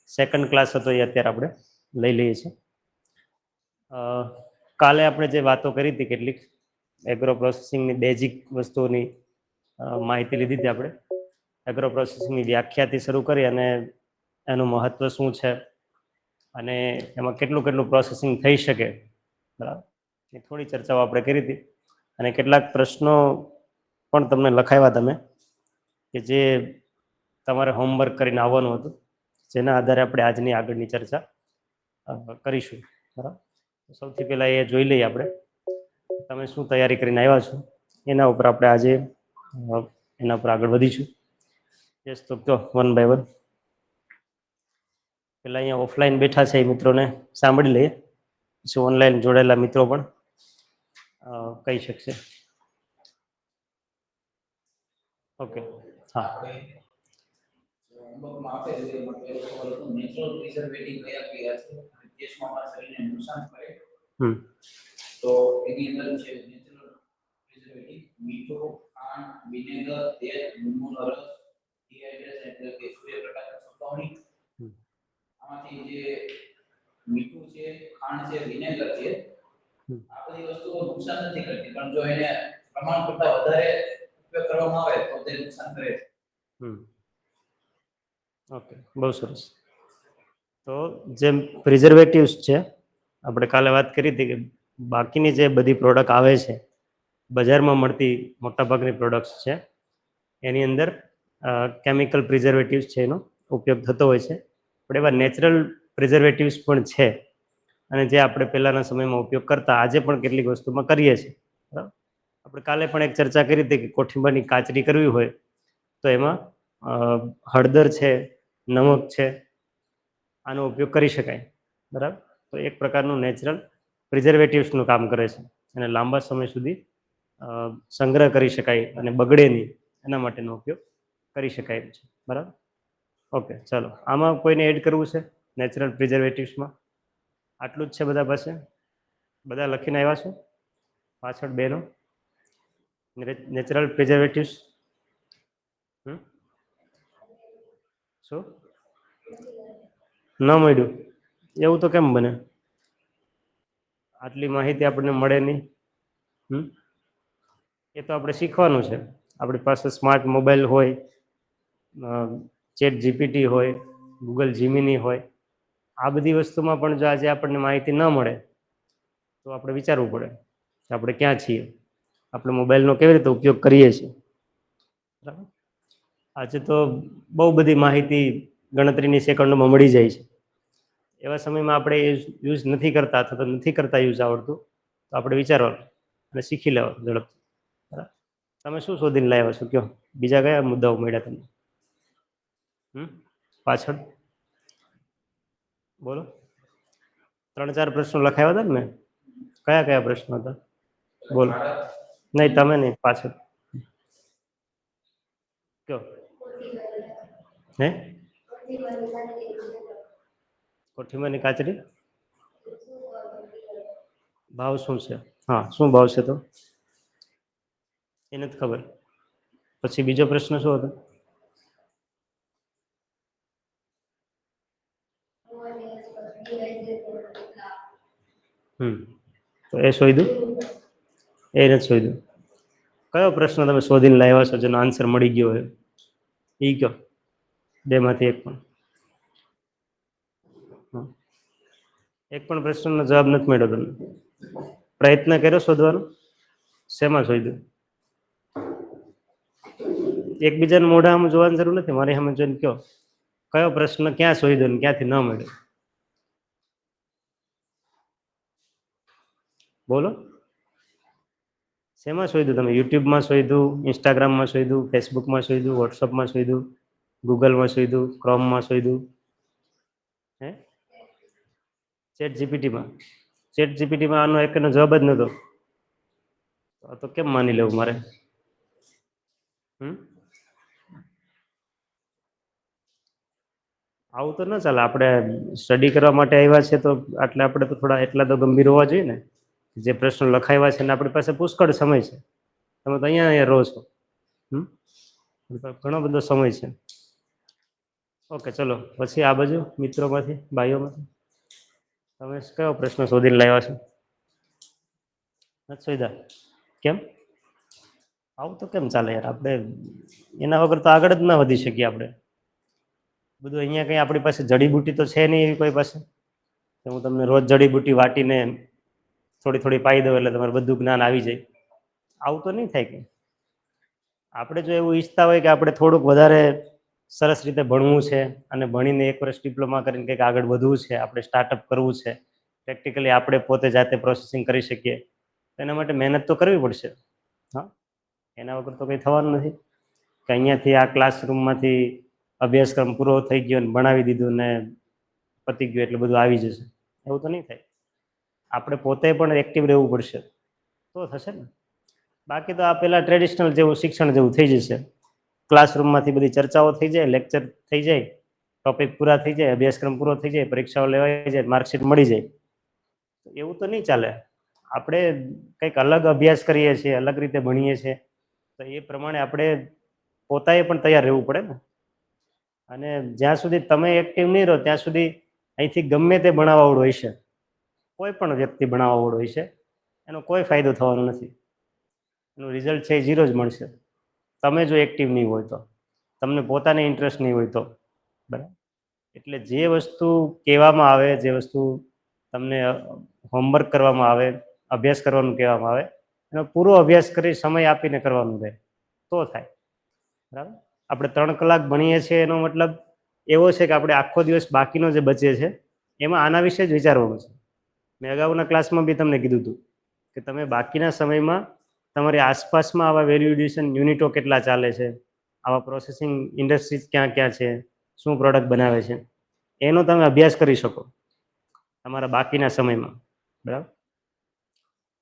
Second class હતો એ અત્યારે આપણે લઈ લઈએ છીએ. કાલે આપણે જે વાતો કરી હતી કેટલીક એગ્રો પ્રોસેસિંગની બેઝિક વસ્તુઓની માહિતી લીધી હતી આપણે. એગ્રો પ્રોસેસિંગની વ્યાખ્યાથી શરૂ કરી અને એનું મહત્ત્વ શું છે અને એમાં કેટલું કેટલું પ્રોસેસિંગ થઈ શકે, બરાબર, એ થોડી ચર્ચાઓ આપણે કરી હતી. અને કેટલાક પ્રશ્નો પણ તમને લખાવ્યા તમે કે જે તમારે હોમવર્ક કરીને આવવાનું હતું, જેના આધારે આપણે આજની આગળની ચર્ચા કરીશું. બરાબર, સૌથી પહેલાં એ જોઈ લઈએ આપણે તમે શું તૈયારી કરીને આવ્યા છો એના ઉપર આપણે આજે એના પર આગળ વધીશું. યસ, તો કહો વન બાય વન. પેલા અહીંયા ઓફલાઈન બેઠા છે એ મિત્રોને સાંભળી લઈએ, પછી ઓનલાઈન જોડાયેલા મિત્રો પણ કહી શકશે. ઓકે, હા. તો એની અંદર છે નેચરલ પ્રિઝર્વેટિવ, મીઠું, ખાંડ, વિનેગર, તેલ, લીંબુનો રસ, ડિહાઇડ્રેશન એટલે કે સૂર્યપ્રકાશની સૂકવણી. આમાંથી જે મીઠું છે, ખાંડ છે, વિનેગર છે, આ બધી વસ્તુઓ નુકસાન નથી કરતી, પણ જો એને પ્રમાણ કરતાં વધારે ઉપયોગ કરવામાં આવે તો તે નુકસાન કરે છે. ઓકે, બહુ સરસ. તો જેમ પ્રિઝર્વેટિવ્સ છે, આપણે કાલે વાત કરી હતી કે બાકીની જે બધી પ્રોડક્ટ આવે છે બજારમાં મળતી મોટાભાગની પ્રોડક્ટ્સ છે એની અંદર કેમિકલ પ્રિઝર્વેટિવ્સ છે એનો ઉપયોગ થતો હોય છે, પણ એવા નેચરલ પ્રિઝર્વેટિવ્સ પણ છે અને જે આપણે પહેલાંના સમયમાં ઉપયોગ કરતા આજે પણ કેટલીક વસ્તુમાં કરીએ છીએ. બરાબર, આપણે કાલે પણ એક ચર્ચા કરી હતી કે કોઠીંબરની કાચરી કરવી હોય તો એમાં હળદર છે, નમક છે, આનો ઉપયોગ કરી શકાય. બરાબર, તો એક પ્રકારનું નેચરલ પ્રિઝર્વેટિવ્સનું કામ કરે છે અને લાંબા સમય સુધી સંગ્રહ કરી શકાય અને બગડે નહીં એના માટેનો ઉપયોગ કરી શકાય એમ છે. બરાબર, ઓકે, ચાલો આમાં કોઈને એડ કરવું છે નેચરલ પ્રિઝર્વેટિવ્સમાં? આટલું જ છે બધા પાસે? બધા લખીને આવ્યા છો પાછળ બેનો? નેચરલ પ્રિઝર્વેટિવ્સ શું ન મળ્યું? એવું તો કેમ બને? આટલી માહિતી આપણને મળે નહીં. એ તો આપણે શીખવાનું છે. આપણી પાસે સ્માર્ટ મોબાઈલ હોય, ચેટ જીપીટી હોય, ગૂગલ જીમિની હોય, આ બધી વસ્તુમાં પણ જો આજે આપણને માહિતી ન મળે તો આપણે વિચારવું પડે કે આપણે ક્યાં છીએ, આપણે મોબાઈલનો કેવી રીતે ઉપયોગ કરીએ છીએ. બરાબર, આજે તો બહુ બધી માહિતી ગણતરીની સેકન્ડોમાં મળી જાય છે. એવા સમયમાં આપણે યુઝ નથી કરતા અથવા તો નથી કરતા યુઝ આવડતું તો આપણે વિચારવાનું અને શીખી લેવાનું ઝડપથી. બરાબર, તમે શું શોધીને લાવ્યા છો કહો? બીજા કયા મુદ્દાઓ મળ્યા તમને પાછળ? બોલો. 3-4 પ્રશ્નો લખાવ્યા હતા ને મેં? કયા કયા પ્રશ્નો હતા બોલો? નહીં, તમે નહીં, પાછળ કયો. હે કોઠીમાંની કાચરી ભાવ શું છે? હા, શું ભાવ છે? તો એ નથી ખબર. પછી બીજો પ્રશ્ન શું હતો? તો એ શોધ્યું? એ નથી શોધ્યું. કયો પ્રશ્ન તમે શોધીને લાવ્યા છો જેનો આન્સર મળી ગયો હોય એ કયો? બેમાંથી એક પણ. એક પણ પ્રશ્નનો જવાબ નથી મળ્યો તમને? પ્રયત્ન કર્યો શોધવાનો? શેમાં શોધ્યું? એકબીજાને મોઢા આમ જોવાની જરૂર નથી, મારી સામે જોઈને કયો કયો પ્રશ્ન ક્યાં શોધ્યો ને ક્યાંથી ન મળ્યો? બોલો. શેમાં શોધ્યું તમે? યુટ્યુબમાં શોધ્યું, ઇન્સ્ટાગ્રામમાં શોધ્યું, ફેસબુકમાં શોધ્યું, વોટ્સઅપમાં શોધ્યું, ગૂગલમાં શોધ્યું, ક્રોમમાં શોધ્યું? હે ચેટ જીપીટીમાં? ચેટ જીપીટીમાં આનો એકનો જવાબ જ નહોતો તો કેમ માની લેવું મારે? આવું તો ન ચાલે. આપણે સ્ટડી કરવા માટે આવ્યા છે તો આપણે તો થોડા એટલા તો ગંભીર હોવા જોઈએ ને. જે પ્રશ્નો લખાવ્યા છે ને આપણી પાસે પુષ્કળ સમય છે. તમે તો અહીંયા રહો છો, ઘણો બધો સમય છે. ઓકે, ચલો પછી આ બાજુ મિત્રોમાંથી, ભાઈઓમાંથી તમે કયો પ્રશ્ન શોધીને લાવ્યા છો? નથી શોધ્યા? કેમ? આવું તો કેમ ચાલે યાર? આપણે એના વગર તો આગળ જ ના વધી શકીએ આપણે. બધું અહીંયા કંઈ આપણી પાસે જડીબુટી તો છે નહીં એવી કોઈ પાસે કે હું તમને રોજ જડીબુટી વાટીને થોડી થોડી પાઈ દઉં એટલે તમારે બધું જ્ઞાન આવી જાય. આવું તો નહીં થાય કે. આપણે જો એવું ઈચ્છતા હોય કે આપણે થોડુંક વધારે સરસ રીતે ભણવું છે અને ભણીને 1 વર્ષ ડિપ્લોમા કરીને કંઈક આગળ વધવું છે, આપણે સ્ટાર્ટઅપ કરવું છે, પ્રેક્ટિકલી આપણે પોતે જાતે પ્રોસેસિંગ કરી શકીએ, એના માટે મહેનત તો કરવી પડશે. હા, એના વગર તો કંઈ થવાનું નથી કે અહીંયાથી આ ક્લાસરૂમમાંથી અભ્યાસક્રમ પૂરો થઈ ગયો ને ભણાવી દીધું ને પતી ગયું એટલે બધું આવી જશે, એવું તો નહીં થાય. આપણે પોતે પણ એક્ટિવ રહેવું પડશે તો થશે ને. બાકી તો આ પેલા ટ્રેડિશનલ જેવું શિક્ષણ જેવું થઈ જશે. ક્લાસરૂમમાંથી બધી ચર્ચાઓ થઈ જાય, લેક્ચર થઈ જાય, ટોપિક પૂરા થઈ જાય, અભ્યાસક્રમ પૂરો થઈ જાય, પરીક્ષાઓ લેવાઈ જાય, માર્કશીટ મળી જાય. એવું તો નહીં ચાલે. આપણે કંઈક અલગ અભ્યાસ કરીએ છીએ, અલગ રીતે ભણીએ છીએ, તો એ પ્રમાણે આપણે પોતાએ પણ તૈયાર રહેવું પડે ને. અને જ્યાં સુધી તમે એક્ટિવ નહીં રહો ત્યાં સુધી અહીંથી ગમે તે ભણાવવાવાળું હોય છે, કોઈ પણ વ્યક્તિ ભણાવવાવાળું હોય છે, એનો કોઈ ફાયદો થવાનો નથી. એનું રિઝલ્ટ છે એ 0 જ મળશે. તમે જો એક્ટિવ નહીં હોય તો, તમને પોતાને ઇન્ટરેસ્ટ નહીં હોય તો. બરાબર. એટલે જે વસ્તુ કહેવામાં આવે, જે વસ્તુ તમને હોમવર્ક કરવામાં આવે, અભ્યાસ કરવાનું કહેવામાં આવે, એનો પૂરો અભ્યાસ કરી સમય આપીને કરવાનું રહે તો થાય. બરાબર. આપણે 3 કલાક ભણીએ છીએ એનો મતલબ એવો છે કે આપણે આખો દિવસ બાકીનો જે બચે છે એમાં આના વિશે જ વિચારવાનું છે. મેં અગાઉના ક્લાસમાં બી તમને કીધું હતું કે તમે બાકીના સમયમાં તમારી આસપાસમાં આવા વેલ્યુ એડિશન યુનિટો કેટલા ચાલે છે, આવા પ્રોસેસિંગ ઇન્ડસ્ટ્રીઝ ક્યાં ક્યાં છે, શું પ્રોડક્ટ બનાવે છે, એનો તમે અભ્યાસ કરી શકો તમારા બાકીના સમયમાં. બરાબર.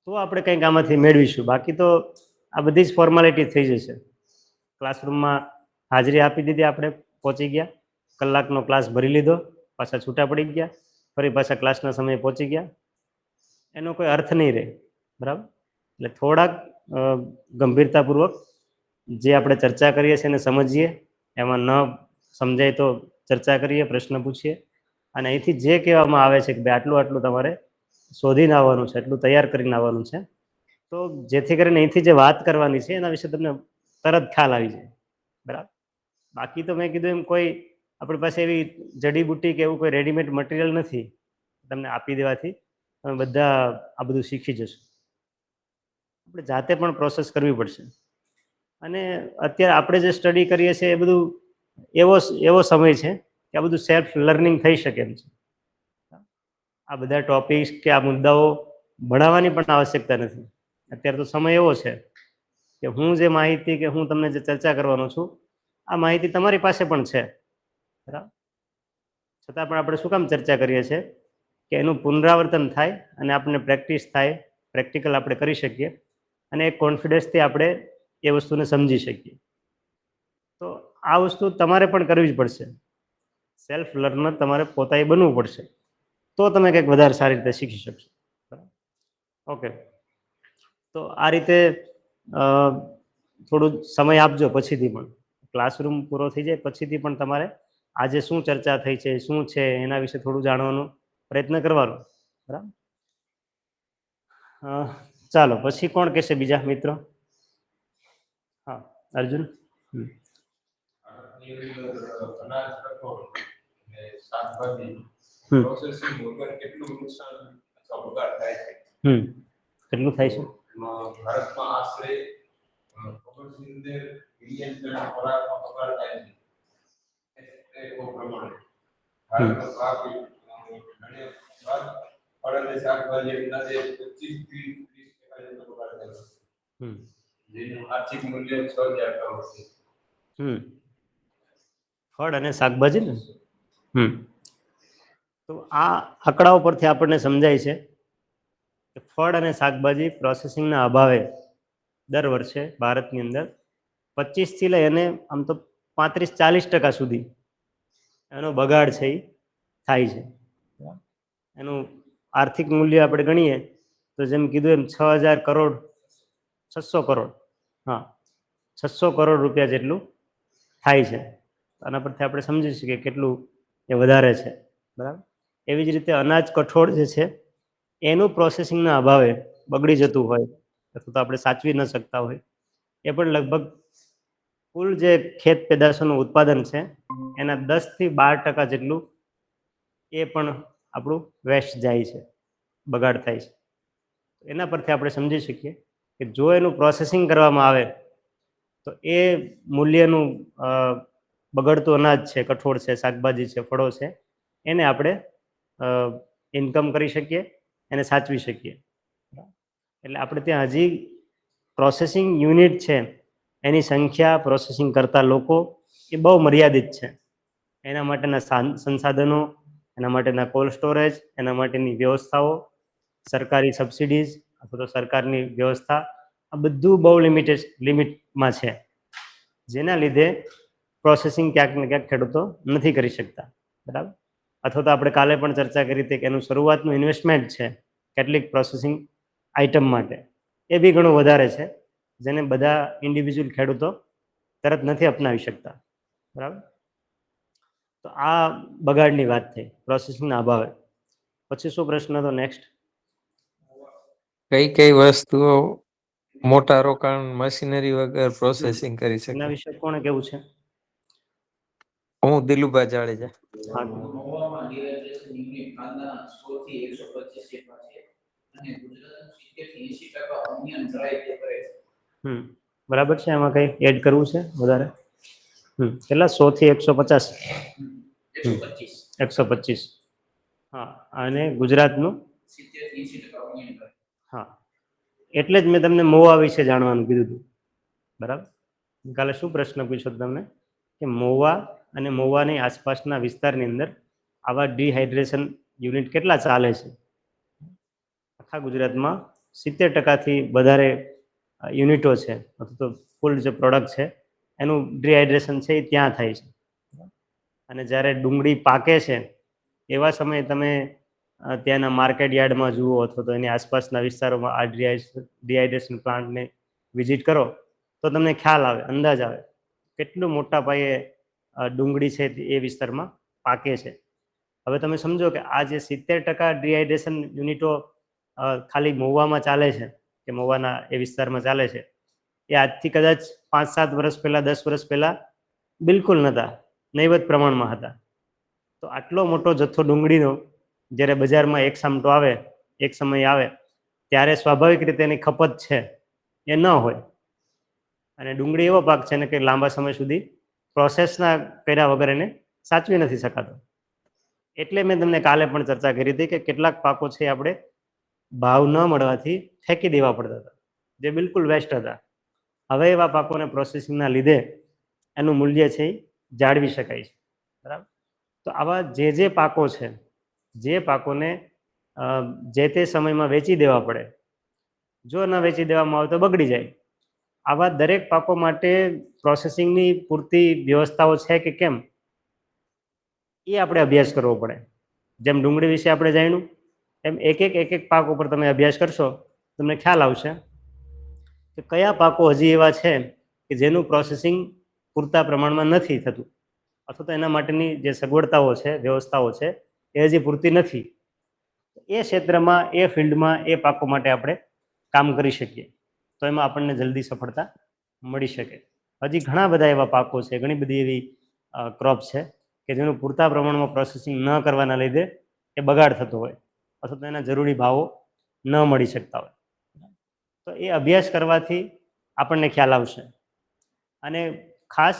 તો આપણે કંઈક આમાંથી મેળવીશું. બાકી તો આ બધી જ ફોર્માલિટી થઈ જશે. ક્લાસરૂમમાં હાજરી આપી દીધી, આપણે પહોંચી ગયા, કલાકનો ક્લાસ ભરી લીધો, પાછા છૂટા પડી ગયા, ફરી પાછા ક્લાસના સમયે પહોંચી ગયા, એનો કોઈ અર્થ નહીં રહે. બરાબર. એટલે થોડાક ગંભીરતાપૂર્વક જે આપણે ચર્ચા કરીએ છીએ એને સમજીએ, એમાં ન સમજાય તો ચર્ચા કરીએ, પ્રશ્ન પૂછીએ, અને અહીંથી જે કહેવામાં આવે છે કે ભાઈ આટલું આટલું તમારે શોધીને આવવાનું છે, એટલું તૈયાર કરીને આવવાનું છે, તો જેથી કરીને અહીંથી જે વાત કરવાની છે એના વિશે તમને તરત ખ્યાલ આવી જાય. બરાબર. બાકી તો મેં કીધું એમ કોઈ આપણી પાસે એવી જડીબુટ્ટી કે એવું કોઈ રેડીમેડ મટીરિયલ નથી તમને આપી દેવાથી તમે બધા આ બધું શીખી જશો. આપણે જાતે પણ પ્રોસેસ કરવી પડશે. અને અત્યારે આપણે જે સ્ટડી કરીએ છીએ એ બધું એવો સમય છે કે આ બધું સેલ્ફ લર્નિંગ થઈ શકે એમ છે. આ બધા ટોપિક્સ કે આ મુદ્દાઓ ભણાવવાની પણ આવશ્યકતા નથી. અત્યારે તો સમય એવો છે કે હું જે માહિતી કે હું તમને જે ચર્ચા કરવાનો છું આ માહિતી તમારી પાસે પણ છે. બરાબર. છતાં પણ આપણે શું કામ ચર્ચા કરીએ છીએ કે એનું પુનરાવર્તન થાય અને આપણને પ્રેક્ટિસ થાય, પ્રેક્ટિકલ આપણે કરી શકીએ અને એક કોન્ફિડન્સથી આપણે એ વસ્તુને સમજી શકીએ. તો આ વસ્તુ તમારે પણ કરવી જ પડશે. સેલ્ફ લર્નર તમારે પોતાએ બનવું પડશે તો તમે કંઈક વધારે સારી રીતે શીખી શકશો. બરાબર. ઓકે. તો આ રીતે થોડું સમય આપજો. પછીથી પણ ક્લાસરૂમ પૂરો થઈ જાય પછીથી પણ તમારે આજે શું ચર્ચા થઈ છે, શું છે, એના વિશે થોડું જાણવાનો પ્રયત્ન કરવાનો. બરાબર. ચાલો પછી કોણ કહેશે બીજા મિત્રો? હા, અર્જુન. કેટલું થાય છે? ભારતમાં આશરે 75 મિલિયન ટન ખોરાકનો બગાડ થાય છે. ફળ અને શાકભાજી અંદાજે 25 થી 30% જેટલો બગાડ થાય છે. જેનું આર્થિક મૂલ્ય 6000 કરોડ છે. ફળ અને શાકભાજી ને તો આ આંકડાઓ પરથી આપણને સમજાય છે કે ફળ અને શાકભાજી પ્રોસેસિંગના અભાવે દર વર્ષે ભારતની અંદર 25થી લઈ અને આમ તો 35-40% સુધી એનો બગાડ છે એ થાય છે. એનું આર્થિક મૂલ્ય આપણે ગણીએ તો જેમ કીધું એમ 6000 કરોડ, 600 કરોડ, હા 600 કરોડ રૂપિયા જેટલું થાય છે. આના પરથી આપણે સમજી શકીએ કેટલું એ વધારે છે, બરાબર. એવી જ રીતે અનાજ કઠોળ જે છે એનું પ્રોસેસિંગના અભાવે બગડી જતું હોય અથવા તો આપણે સાચવી ન શકતા હોય, એ પણ લગભગ કુલ જે ખેત પેદાશોનું ઉત્પાદન છે એના 10 થી 12% જેટલું એ પણ આપણું વેસ્ટ જાય છે, બગાડ થાય છે. એના પરથી આપણે સમજી શકીએ કે જો એનું પ્રોસેસિંગ કરવામાં આવે તો એ મૂલ્યનું બગડતું અનાજ છે, કઠોળ છે, શાકભાજી છે, ફળો છે, એને આપણે ઇન્કમ કરી શકીએ, એને સાચવી શકીએ. એટલે આપણે ત્યાં હજી પ્રોસેસિંગ યુનિટ છે એની સંખ્યા, પ્રોસેસિંગ કરતા લોકો એ બહુ મર્યાદિત છે. એના માટેના સંસાધનો, એના માટેના કોલ્ડ સ્ટોરેજ, એના માટેની વ્યવસ્થાઓ, સરકારી સબસિડીઝ અથવા તો સરકારની વ્યવસ્થા, આ બધું બહુ લિમિટમાં છે, જેના લીધે પ્રોસેસિંગ ક્યાંક ને ક્યાંક ખેડૂતો નથી કરી શકતા, બરાબર. અથવા તો આપણે કાલે પણ ચર્ચા કરી હતી કે એનું શરૂઆતનું ઇન્વેસ્ટમેન્ટ છે કેટલીક પ્રોસેસિંગ આઇટમ માટે, એ બી ઘણું વધારે છે, જેને બધા ઇન્ડિવિજ્યુઅલ ખેડૂતો તરત નથી અપનાવી શકતા, બરાબર. તો આ બગાડની વાત થઈ પ્રોસેસિંગના અભાવે. પછી શું પ્રશ્ન હતો નેક્સ્ટ? કઈ કઈ વસ્તુઓ મોટા રોકાણ મશીનરી વગર પ્રોસેસિંગ કરી શકે? એના વિશે કોણે કેવું છે? હું દિલુભા જાડેજા. બરાબર છે. એમાં કઈ એડ કરવું છે વધારે? કેટલા 100 થી 150? 125. હા, અને ગુજરાતનું 70-80%. હા, એટલે જ મેં તમને મોવા વિશે જાણવાનું કીધું હતું, બરાબર. કાલે શું પ્રશ્ન પૂછ્યો તમને કે મોવા અને મોવાની આસપાસના વિસ્તારની અંદર આવા ડિહાઇડ્રેશન યુનિટ કેટલા ચાલે છે? આખા ગુજરાતમાં 70%થી વધારે યુનિટો છે, અથવા તો ફૂલ જે પ્રોડક્ટ છે એનું ડિહાઇડ્રેશન છે એ ત્યાં થાય છે. અને જ્યારે ડુંગળી પાકે છે એવા સમયે તમે ત્યાંના માર્કેટ યાર્ડમાં જુઓ અથવા તો એની આસપાસના વિસ્તારોમાં આ ડિહાઇડ્રેશન પ્લાન્ટને વિઝિટ કરો તો તમને ખ્યાલ આવે, અંદાજ આવે કેટલું મોટા પાયે ડુંગળી છે એ વિસ્તારમાં પાકે છે. હવે તમે સમજો કે આ જે 70% ડિહાઇડ્રેશન યુનિટો ખાલી મહુવામાં ચાલે છે કે મહુવાના એ વિસ્તારમાં ચાલે છે, એ આજથી કદાચ 5-7 વર્ષ પહેલાં, 10 વર્ષ પહેલાં બિલકુલ નહોતા, નહીવત પ્રમાણમાં હતા. તો આટલો મોટો જથ્થો ડુંગળીનો જ્યારે બજારમાં એક સામટો આવે, એક સમય આવે, ત્યારે સ્વાભાવિક રીતે એની ખપત છે એ ન હોય. અને ડુંગળી એવો પાક છે ને કે લાંબા સમય સુધી પ્રોસેસના કર્યા વગર એને સાચવી નથી શકાતો. એટલે મેં તમને કાલે પણ ચર્ચા કરી હતી કે કેટલાક પાકો છે આપણે ભાવ ન મળવાથી ફેંકી દેવા પડતા હતા, જે બિલકુલ વેસ્ટ હતા. હવે એવા પાકોને પ્રોસેસિંગના લીધે એનું મૂલ્ય છે એ જાળવી શકાય છે, બરાબર. તો આવા જે પાકો છે, જે પાકોને જે તે સમયમાં વેચી દેવા પડે, જો ન વેચી દેવામાં આવે તો બગડી જાય, આવા દરેક પાકો માટે પ્રોસેસિંગની પૂરતી વ્યવસ્થાઓ છે કે કેમ, એ આપણે અભ્યાસ કરવો પડે. જેમ ડુંગળી વિશે આપણે જાણ્યું એમ એક એક પાક ઉપર તમે અભ્યાસ કરશો તમને ખ્યાલ આવશે કે કયા પાકો હજી એવા છે કે જેનું પ્રોસેસિંગ પૂરતા પ્રમાણમાં નથી થતું, અથવા તો એના માટેની જે સગવડતાઓ છે, વ્યવસ્થાઓ છે, એ હજી પૂરતી નથી. એ ક્ષેત્રમાં, એ ફિલ્ડમાં એ પાકો માટે આપણે કામ કરી શકીએ તો એમાં આપણને જલ્દી સફળતા મળી શકે. હજી ઘણા બધા એવા પાકો છે, ઘણી બધી એવી ક્રોપ છે કે જેનું પૂરતા પ્રમાણમાં પ્રોસેસિંગ ન કરવાના લીધે એ બગાડ થતો હોય અથવા તો એના જરૂરી ભાવો ન મળી શકતા હોય. તો એ અભ્યાસ કરવાથી આપણને ખ્યાલ આવશે. અને ખાસ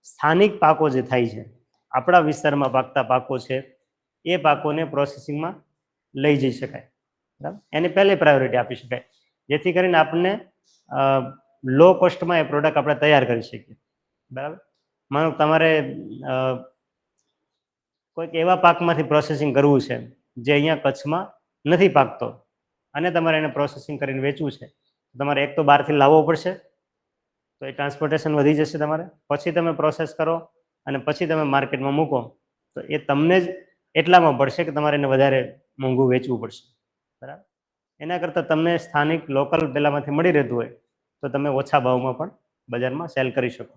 સ્થાનિક પાકો જે થાય છે, આપણા વિસ્તારમાં પાકતા પાકો છે, એ પાકોને પ્રોસેસિંગમાં લઈ જઈ શકાય, બરાબર. એને પહેલી પ્રાયોરિટી આપી શકાય, જેથી કરીને આપણને લો કોસ્ટમાં એ પ્રોડક્ટ આપણે તૈયાર કરી શકીએ, બરાબર. માનો તમારે કોઈક એવા પાકમાંથી પ્રોસેસિંગ કરવું છે જે અહીંયા કચ્છમાં નથી પાકતો અને તમારે એને પ્રોસેસિંગ કરીને વેચવું છે, તમારે એક તો બહારથી લાવવો પડશે, તો એ ટ્રાન્સપોર્ટેશન વધી જશે તમારે. પછી તમે પ્રોસેસ કરો અને પછી તમે માર્કેટમાં મૂકો તો એ તમને જ એટલામાં પડશે કે તમારે એને વધારે મોંઘું વેચવું પડશે, બરાબર. એના કરતાં તમને સ્થાનિક લોકલ પહેલાંમાંથી મળી રહેતું હોય તો તમે ઓછા ભાવમાં પણ બજારમાં સેલ કરી શકો.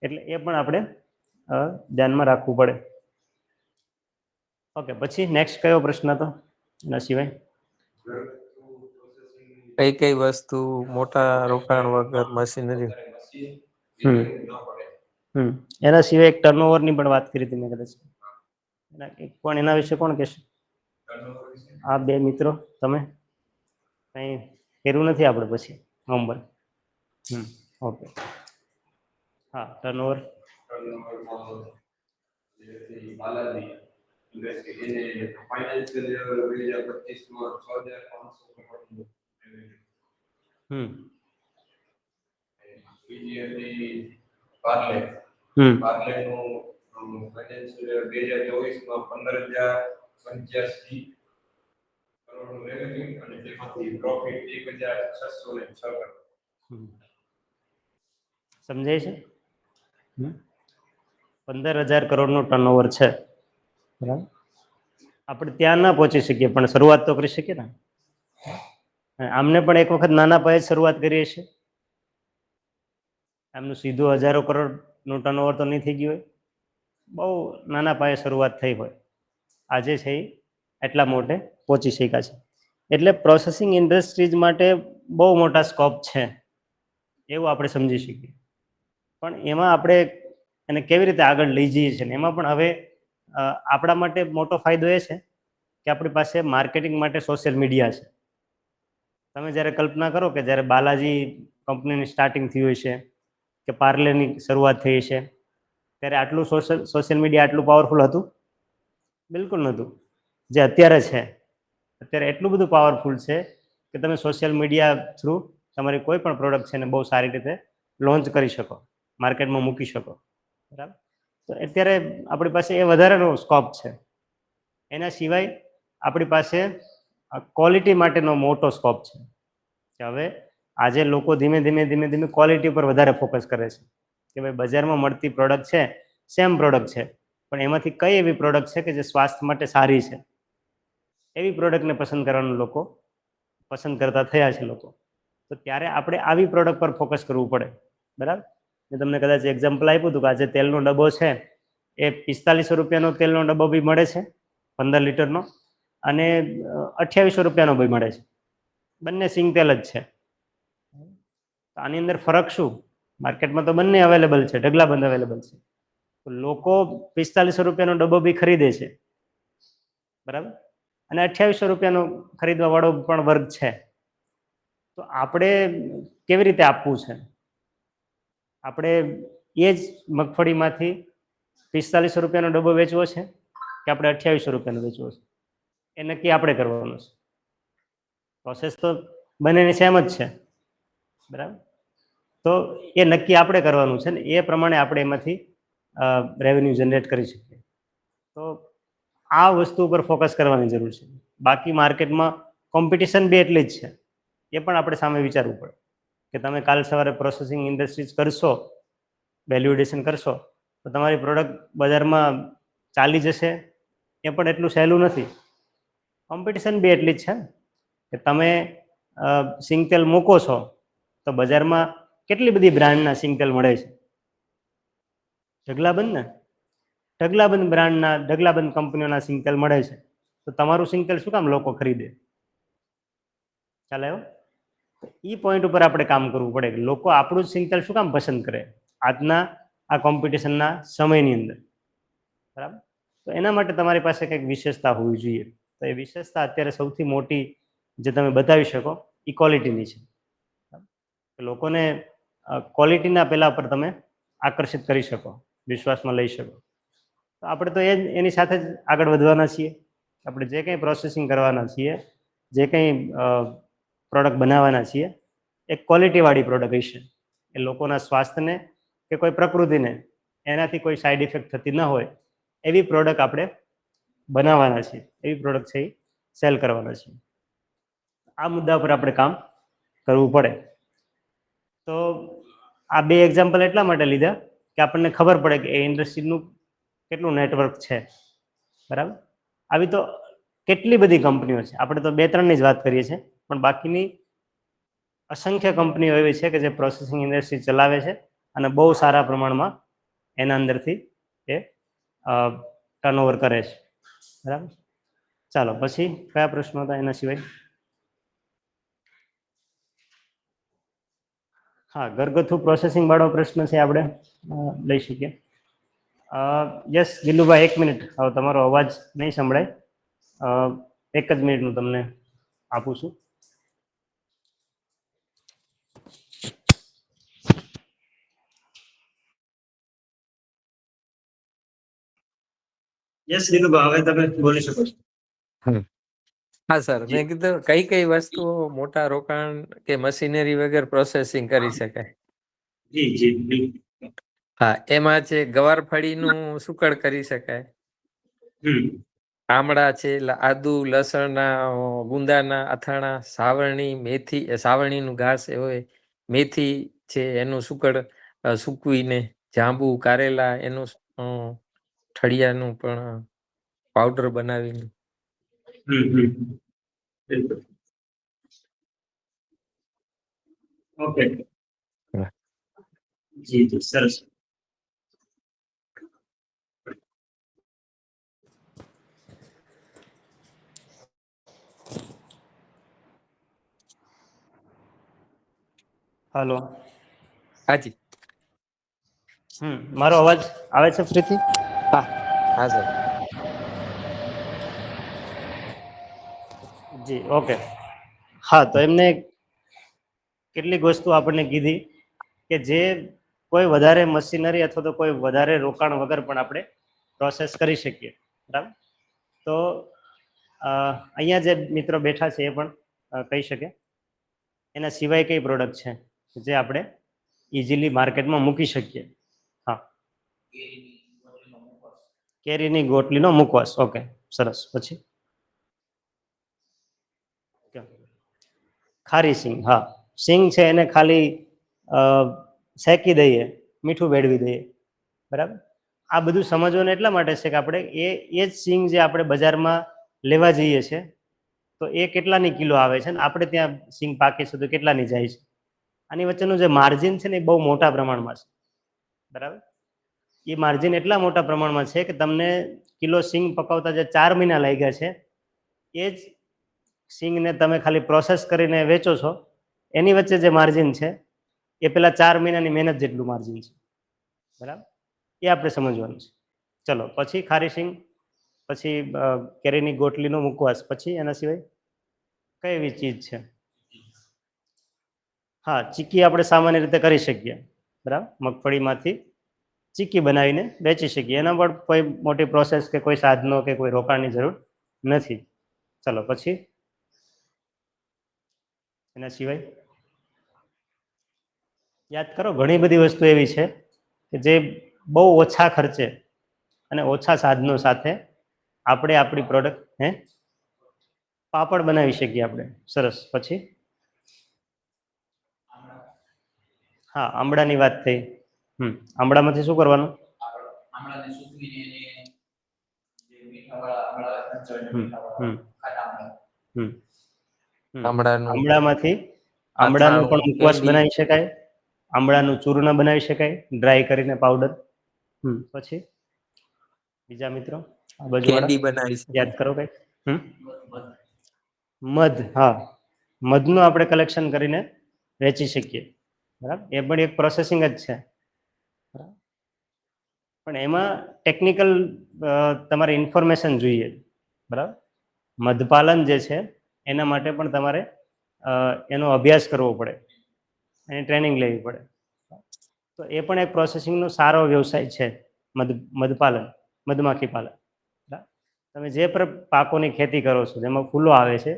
એટલે એ પણ આપણે ધ્યાનમાં રાખવું પડે. ઓકે, પછી નેક્સ્ટ કયો પ્રશ્ન હતો એના સિવાય? કઈ કઈ વસ્તુ મોટા રોકાણ વગર મશીનરી? એના સિવાય એક ટર્નઓવરની પણ વાત કરી હતી મેં કદાચ. કોણ એના વિશે કોણ કહેશે? આ બે મિત્રો, તમે કંઈ કર્યું નથી આપણે પછી હોમવર્ક? ઓકે, હા, ટર્નઓવર. હમ સમજાય છે? 15,000 કરોડનું ટર્નઓવર છે, બરાબર. આપણે ત્યાં ના પહોંચી શકીએ પણ શરૂઆત તો કરી શકીએ ને. આમને પણ એક વખત નાના પાયે શરૂઆત કરીએ છીએ. એમનું સીધું હજારો કરોડનું ટર્નઓવર તો નહીં થઈ ગયું હોય, બહુ નાના પાયે શરૂઆત થઈ હોય, આજે છે એ એટલા મોટે પહોંચી શક્યા છે. એટલે પ્રોસેસિંગ ઇન્ડસ્ટ્રીઝ માટે બહુ મોટા સ્કોપ છે એવું આપણે સમજી શકીએ. પણ એમાં આપણે એને કેવી રીતે આગળ લઈ જઈએ છીએ ને એમાં પણ હવે આપણા માટે મોટો ફાયદો એ છે કે આપણી પાસે માર્કેટિંગ માટે સોશિયલ મીડિયા છે. તમે જ્યારે કલ્પના કરો કે જ્યારે બાલાજી કંપનીની સ્ટાર્ટિંગ થઈ હોય છે કે પાર્લેની શરૂઆત થઈ છે, ત્યારે આટલું સોશિયલ મીડિયા આટલું પાવરફુલ હતું? બિલકુલ નહોતું. જે અત્યારે છે, અત્યારે એટલું બધું પાવરફુલ છે કે તમે સોશિયલ મીડિયા થ્રુ તમારી કોઈ પણ પ્રોડક્ટ છે ને બહુ સારી રીતે લોન્ચ કરી શકો, માર્કેટમાં મૂકી શકો, બરાબર. તો અત્યારે આપણી પાસે એ વધારેનો સ્કોપ છે. એના સિવાય આપણી પાસે ક્વોલિટી માટેનો મોટો સ્કોપ છે કે હવે આજે લોકો ધીમે ધીમે ક્વોલિટી પર વધારે ફોકસ કરે છે કે ભાઈ બજારમાં મળતી પ્રોડક્ટ છે, સેમ પ્રોડક્ટ છે, પણ એમાંથી કઈ એવી પ્રોડક્ટ છે કે જે સ્વાસ્થ્ય માટે સારી છે, એવી પ્રોડક્ટને પસંદ કરવાનું લોકો પસંદ કરતા થયા છે લોકો. તો ત્યારે આપણે આવી પ્રોડક્ટ પર ફોકસ કરવું પડે, બરાબર. મેં તમને કદાચ એક્ઝામ્પલ આપ્યું હતું કે આજે તેલનો ડબ્બો છે એ 4500 રૂપિયાનો તેલનો ડબ્બો બી મળે છે 15 લીટરનો, અને 2800 રૂપિયાનો બી મળે છે. બંને સિંગ તેલ જ છે. તો આની અંદર ફરક શું? માર્કેટમાં તો બંને અવેલેબલ છે, ઢગલાબંધ અવેલેબલ છે. તો લોકો 4500 રૂપિયાનો ડબ્બો બી ખરીદે છે, બરાબર, અને 2800 રૂપિયાનો ખરીદવા વાળો પણ વર્ગ છે. તો આપણે કેવી રીતે આપવું છે? આપણે એ જ મગફળીમાંથી 4500 રૂપિયાનો ડબ્બો વેચવો છે કે આપણે 2800 રૂપિયાનો વેચવો છે? એ નક્કી આપણે કરવાનું છે. પ્રોસેસ તો બંનેની સેમ જ છે, બરાબર. તો એ નક્કી આપણે કરવાનું છે ને એ પ્રમાણે આપણે એમાંથી રેવન્યુ જનરેટ કરી શકીએ. તો આ વસ્તુ ઉપર ફોકસ કરવાની જરૂર છે. બાકી માર્કેટમાં કોમ્પિટિશન બી એટલી જ છે, એ પણ આપણે સામે વિચારવું પડે કે તમે કાલ સવારે પ્રોસેસિંગ ઇન્ડસ્ટ્રીઝ કરશો, વેલ્યુએડિશન કરશો, તો તમારી પ્રોડક્ટ બજારમાં ચાલી જશે એ પણ એટલું સહેલું નથી. કોમ્પિટિશન બી એટલી જ છે કે તમે સિંગતેલ મૂકો છો તો બજારમાં કેટલી બધી બ્રાન્ડના સિંગતેલ મળે છે, ઢગલાબંધ ને, ઢગલાબંધ બ્રાન્ડના, ઢગલાબંધ કંપનીઓના સિંગતેલ મળે છે. તો તમારું સિંગતેલ શું કામ લોકો ખરીદે? ખ્યાલ આવ્યો? એ પોઈન્ટ ઉપર આપણે કામ કરવું પડે કે લોકો આપણું જ સિંગતેલ શું કામ પસંદ કરે આજના આ કોમ્પિટિશનના સમયની અંદર, બરાબર. તો એના માટે તમારી પાસે કંઈક વિશેષતા હોવી જોઈએ. તો એ વિશેષતા અત્યારે સૌથી મોટી જે તમે બતાવી શકો એ ક્વોલિટીની છે. લોકોને ક્વોલિટીના પેલા પર તમે આકર્ષિત કરી શકો, વિશ્વાસમાં લઈ શકો. તો આપણે તો એની સાથે જ આગળ વધવાના છીએ. આપણે જે કંઈ પ્રોસેસિંગ કરવાના છીએ, જે કંઈ પ્રોડક્ટ બનાવવાના છીએ, એ ક્વોલિટીવાળી પ્રોડક્ટ હશે. એ લોકોના સ્વાસ્થ્યને કે કોઈ પ્રકૃતિને એનાથી કોઈ સાઈડ ઇફેક્ટ થતી ન હોય એવી પ્રોડક્ટ આપણે બનાવવાના છીએ, એવી પ્રોડક્ટ છે એ સેલ કરવાના છીએ. આ મુદ્દા પર આપણે કામ કરવું પડે. તો આ બે એક્ઝામ્પલ એટલા માટે લીધા કે આપણને ખબર પડે કે એ ઇન્ડસ્ટ્રીનું કેટલું નેટવર્ક છે, બરાબર. આવી તો કેટલી બધી કંપનીઓ છે, આપણે તો 2-3ની જ વાત કરીએ છીએ, પણ બાકીની અસંખ્ય કંપનીઓ એવી છે કે જે પ્રોસેસિંગ ઇન્ડસ્ટ્રી ચલાવે છે અને બહુ સારા પ્રમાણમાં એના અંદરથી એ ટર્નઓવર કરે છે. બરાબર. ચાલો પછી કયા પ્રશ્નો હતા એના સિવાય? હા, ઘરગથ્થુ પ્રોસેસિંગ વાળો પ્રશ્ન છે, આપણે લઈ શકીએ. Yes Dilubhai, 1 minute. હવે તમારો અવાજ નહીં સંભળાય. 1 જ મિનિટ હું તમને આપું છું. યસ દિલુભાઈ, હવે તમે બોલી શકો છો. હા સર, મેં કીધું કઈ કઈ વસ્તુઓ મોટા રોકાણ કે મશીનરી વગર પ્રોસેસિંગ કરી શકાય? જી જી. હા, એમાં છે ગવારફળીનું સુકળ કરી શકાય. આમળા છે, આદુ લસણના ગુંદાના અથાણા, સાવરણીનું ઘાસ હોય, મેથી છે એનું સુકળ સૂકવીને, જાંબુ કારેલા એનું ઠળિયાનું પણ પાવડર બનાવીને. ઓકે. જી જી, સરસ. હાલો. હાજી. મારો અવાજ આવે છે ફરીથી? હા હા સર. જી ઓકે. હા, તો એમને કેટલીક વસ્તુ આપણને કીધી કે જે કોઈ વધારે મશીનરી અથવા તો કોઈ વધારે રોકાણ વગર પણ આપણે પ્રોસેસ કરી શકીએ. બરાબર. તો અહીંયા જે મિત્રો બેઠા છે એ પણ કહી શકે એના સિવાય કઈ પ્રોડક્ટ છે જે આપણે ઇઝીલી માર્કેટમાં મૂકી શકીએ. હા, કેરીની ગોટલીનો મુખવાસ. ઓકે, સરસ. પછી ખારી સિંગ. હા, સિંગ છે એને ખાલી શેકી દઈએ, મીઠું ભેળવી દઈએ. બરાબર. આ બધું સમજવાનું એટલા માટે છે કે આપણે એ જ સિંગ જે આપણે બજારમાં લેવા જઈએ છીએ તો એ કેટલાની કિલો આવે છે ને આપણે ત્યાં સિંગ પાકે છે તો કેટલાની જાય છે. આની વચ્ચેનું જે માર્જિન છે ને એ બહુ મોટા પ્રમાણમાં છે. બરાબર. એ માર્જિન એટલા મોટા પ્રમાણમાં છે કે તમને કિલો સિંગ પકવતા જે 4 મહિના લાગ્યા છે એ જ સિંગને તમે ખાલી પ્રોસેસ કરીને વેચો છો એની વચ્ચે જે માર્જિન છે એ પેલા 4 મહિનાની મહેનત જેટલું માર્જિન છે. બરાબર. એ આપણે સમજવાનું છે. ચલો પછી ખારી સિંગ, પછી કેરીની ગોટલીનો મુખવાસ, પછી એના સિવાય કઈ એવી ચીજ છે? હા, ચીક્કી આપણે સામાન્ય રીતે કરી શકીએ. બરાબર. મગફળીમાંથી ચીક્કી બનાવીને વેચી શકીએ. એના પર કોઈ મોટી પ્રોસેસ કે કોઈ સાધનો કે કોઈ રોકાણની જરૂર નથી. ચલો પછી એના સિવાય યાદ કરો. ઘણી બધી વસ્તુ એવી છે કે જે બહુ ઓછા ખર્ચે અને ઓછા સાધનો સાથે આપણે આપણી પ્રોડક્ટ પાપડ બનાવી શકીએ આપણે. સરસ. પછી હા, આમળાની વાત થઈ. આમળામાંથી શું કરવાનું? આમળામાંથી આમળાનું પણ અથાણું, મુખવાસ કેન્ડી. બનાવી શકાય. આમળાનું ચૂર્ણ બનાવી શકાય ડ્રાય કરીને પાવડર. પછી બીજા મિત્રો આ બાજુવાળા કેન્ડી બનાવી યાદ શકાય. કરો કઈ. મધ. હા, મધનું આપણે કલેક્શન કરીને વેચી શકીએ. બરાબર. એ પણ એક પ્રોસેસિંગ જ છે. પણ એમાં ટેકનિકલ તમારે ઇન્ફોર્મેશન જોઈએ. બરાબર. મધપાલન જે છે એના માટે પણ તમારે એનો અભ્યાસ કરવો પડે, એની ટ્રેનિંગ લેવી પડે. તો એ પણ એક પ્રોસેસિંગનો સારો વ્યવસાય છે. મધપાલન, મધમાખી પાલન. તમે જે પણ પાકોની ખેતી કરો છો જેમાં ફૂલો આવે છે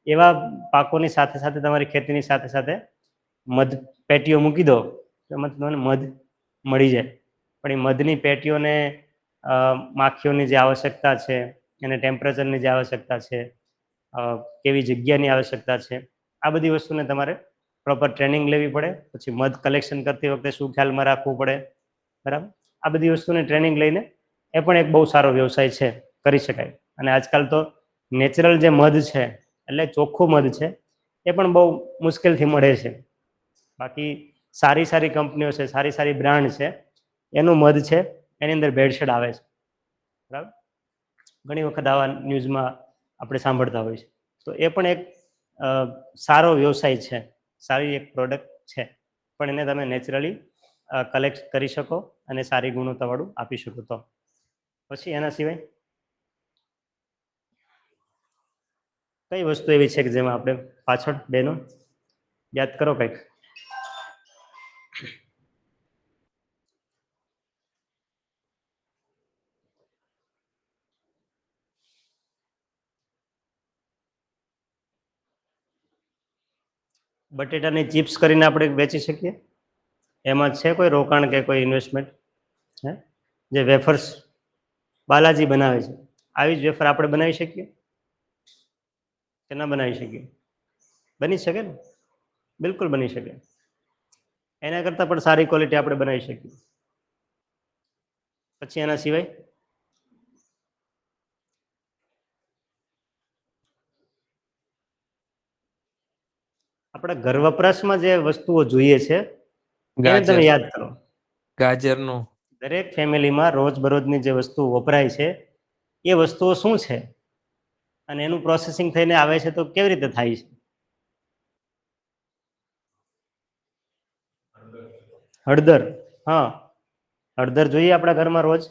એવા પાકોની સાથે સાથે તમારી ખેતીની સાથે સાથે મધ પેટીઓ મૂકી દો એમાં તમને મધ મળી જાય. પણ એ મધની પેટીઓને માખીઓની જે આવશ્યકતા છે, એને ટેમ્પરેચરની જે આવશ્યકતા છે, કેવી જગ્યાની આવશ્યકતા છે, આ બધી વસ્તુને તમારે પ્રોપર ટ્રેનિંગ લેવી પડે. પછી મધ કલેક્શન કરતી વખતે શું ખ્યાલમાં રાખવું પડે. બરાબર. આ બધી વસ્તુની ટ્રેનિંગ લઈને એ પણ એક બહુ સારો વ્યવસાય છે, કરી શકાય. અને આજકાલ તો નેચરલ જે મધ છે એટલે ચોખ્ખું મધ છે એ પણ બહુ મુશ્કેલથી મળે છે. બાકી સારી સારી કંપનીઓ છે, સારી સારી બ્રાન્ડ છે, એનું મધ છે એની અંદર ભેળસેળ આવે છે, બરાબર. ઘણી વખત આવા ન્યૂઝમાં આપણે સાંભળતા હોઈએ છીએ. તો એ પણ એક સારો વ્યવસાય છે, સારી એક પ્રોડક્ટ છે, પણ એને તમે નેચરલી કલેક્ટ કરી શકો અને સારી ગુણવત્તાવાળું આપી શકો. તો પછી એના સિવાય કઈ વસ્તુ એવી છે કે જેમાં આપણે પાછળ બેનો યાદ કરો કંઈક? બટેટાની ચિપ્સ કરીને આપણે વેચી શકીએ, એમાં છે કોઈ રોકાણ કે કોઈ ઇન્વેસ્ટમેન્ટ? હે, જે વેફર્સ બાલાજી બનાવે છે, આવી જ વેફર આપણે બનાવી શકીએ કે ના બનાવી શકીએ? બની શકે ને, બિલકુલ બની શકે. એના કરતાં પણ સારી ક્વોલિટી આપણે બનાવી શકીએ. પછી એના સિવાય આપણા ઘર વપરાશમાં જે વસ્તુઓ જોઈએ છે એને તમે ગાજર, યાદ કરો. ગાજરનો દરેક ફેમિલીમાં રોજબરોજની જે વસ્તુ વપરાય છે એ વસ્તુઓ શું છે અને એનું પ્રોસેસિંગ થઈને આવે છે તો કેવી રીતે થાય છે? હળદર. હા, હળદર જોઈએ આપણા ઘરમાં રોજ.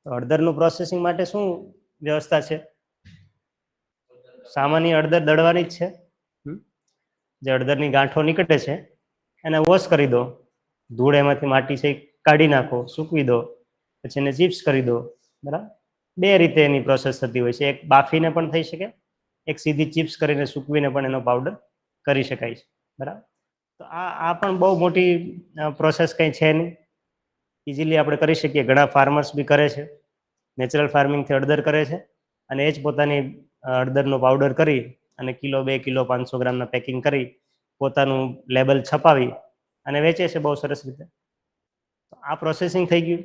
તો હળદરનું પ્રોસેસિંગ માટે શું વ્યવસ્થા છે? સામાન્ય હળદર દળવાની જ છે. જે હળદરની ગાંઠો નીકળે છે એને વોશ કરી દો, ધૂળ એમાંથી માટી છે કાઢી નાખો, સૂકવી દો, પછી એને ચિપ્સ કરી દો, બરાબર. બે રીતે એની પ્રોસેસ થતી હોય છે, એક બાફીને પણ થઈ શકે, એક સીધી ચિપ્સ કરીને સૂકવીને પણ એનો પાવડર કરી શકાય છે, બરાબર. તો આ પણ બહુ મોટી પ્રોસેસ કંઈ છે નહીં, ઇઝીલી આપણે કરી શકીએ. ઘણા ફાર્મર્સ બી કરે છે, નેચરલ ફાર્મિંગથી હળદર કરે છે અને એ જ પોતાની હળદરનો પાવડર કરી અને કિલો 2 કિલો 500 ગ્રામના પેકિંગ કરી પોતાનું લેબલ છપાવી અને વેચે છે બહુ સરસ રીતે. તો આ પ્રોસેસિંગ થઈ ગયું.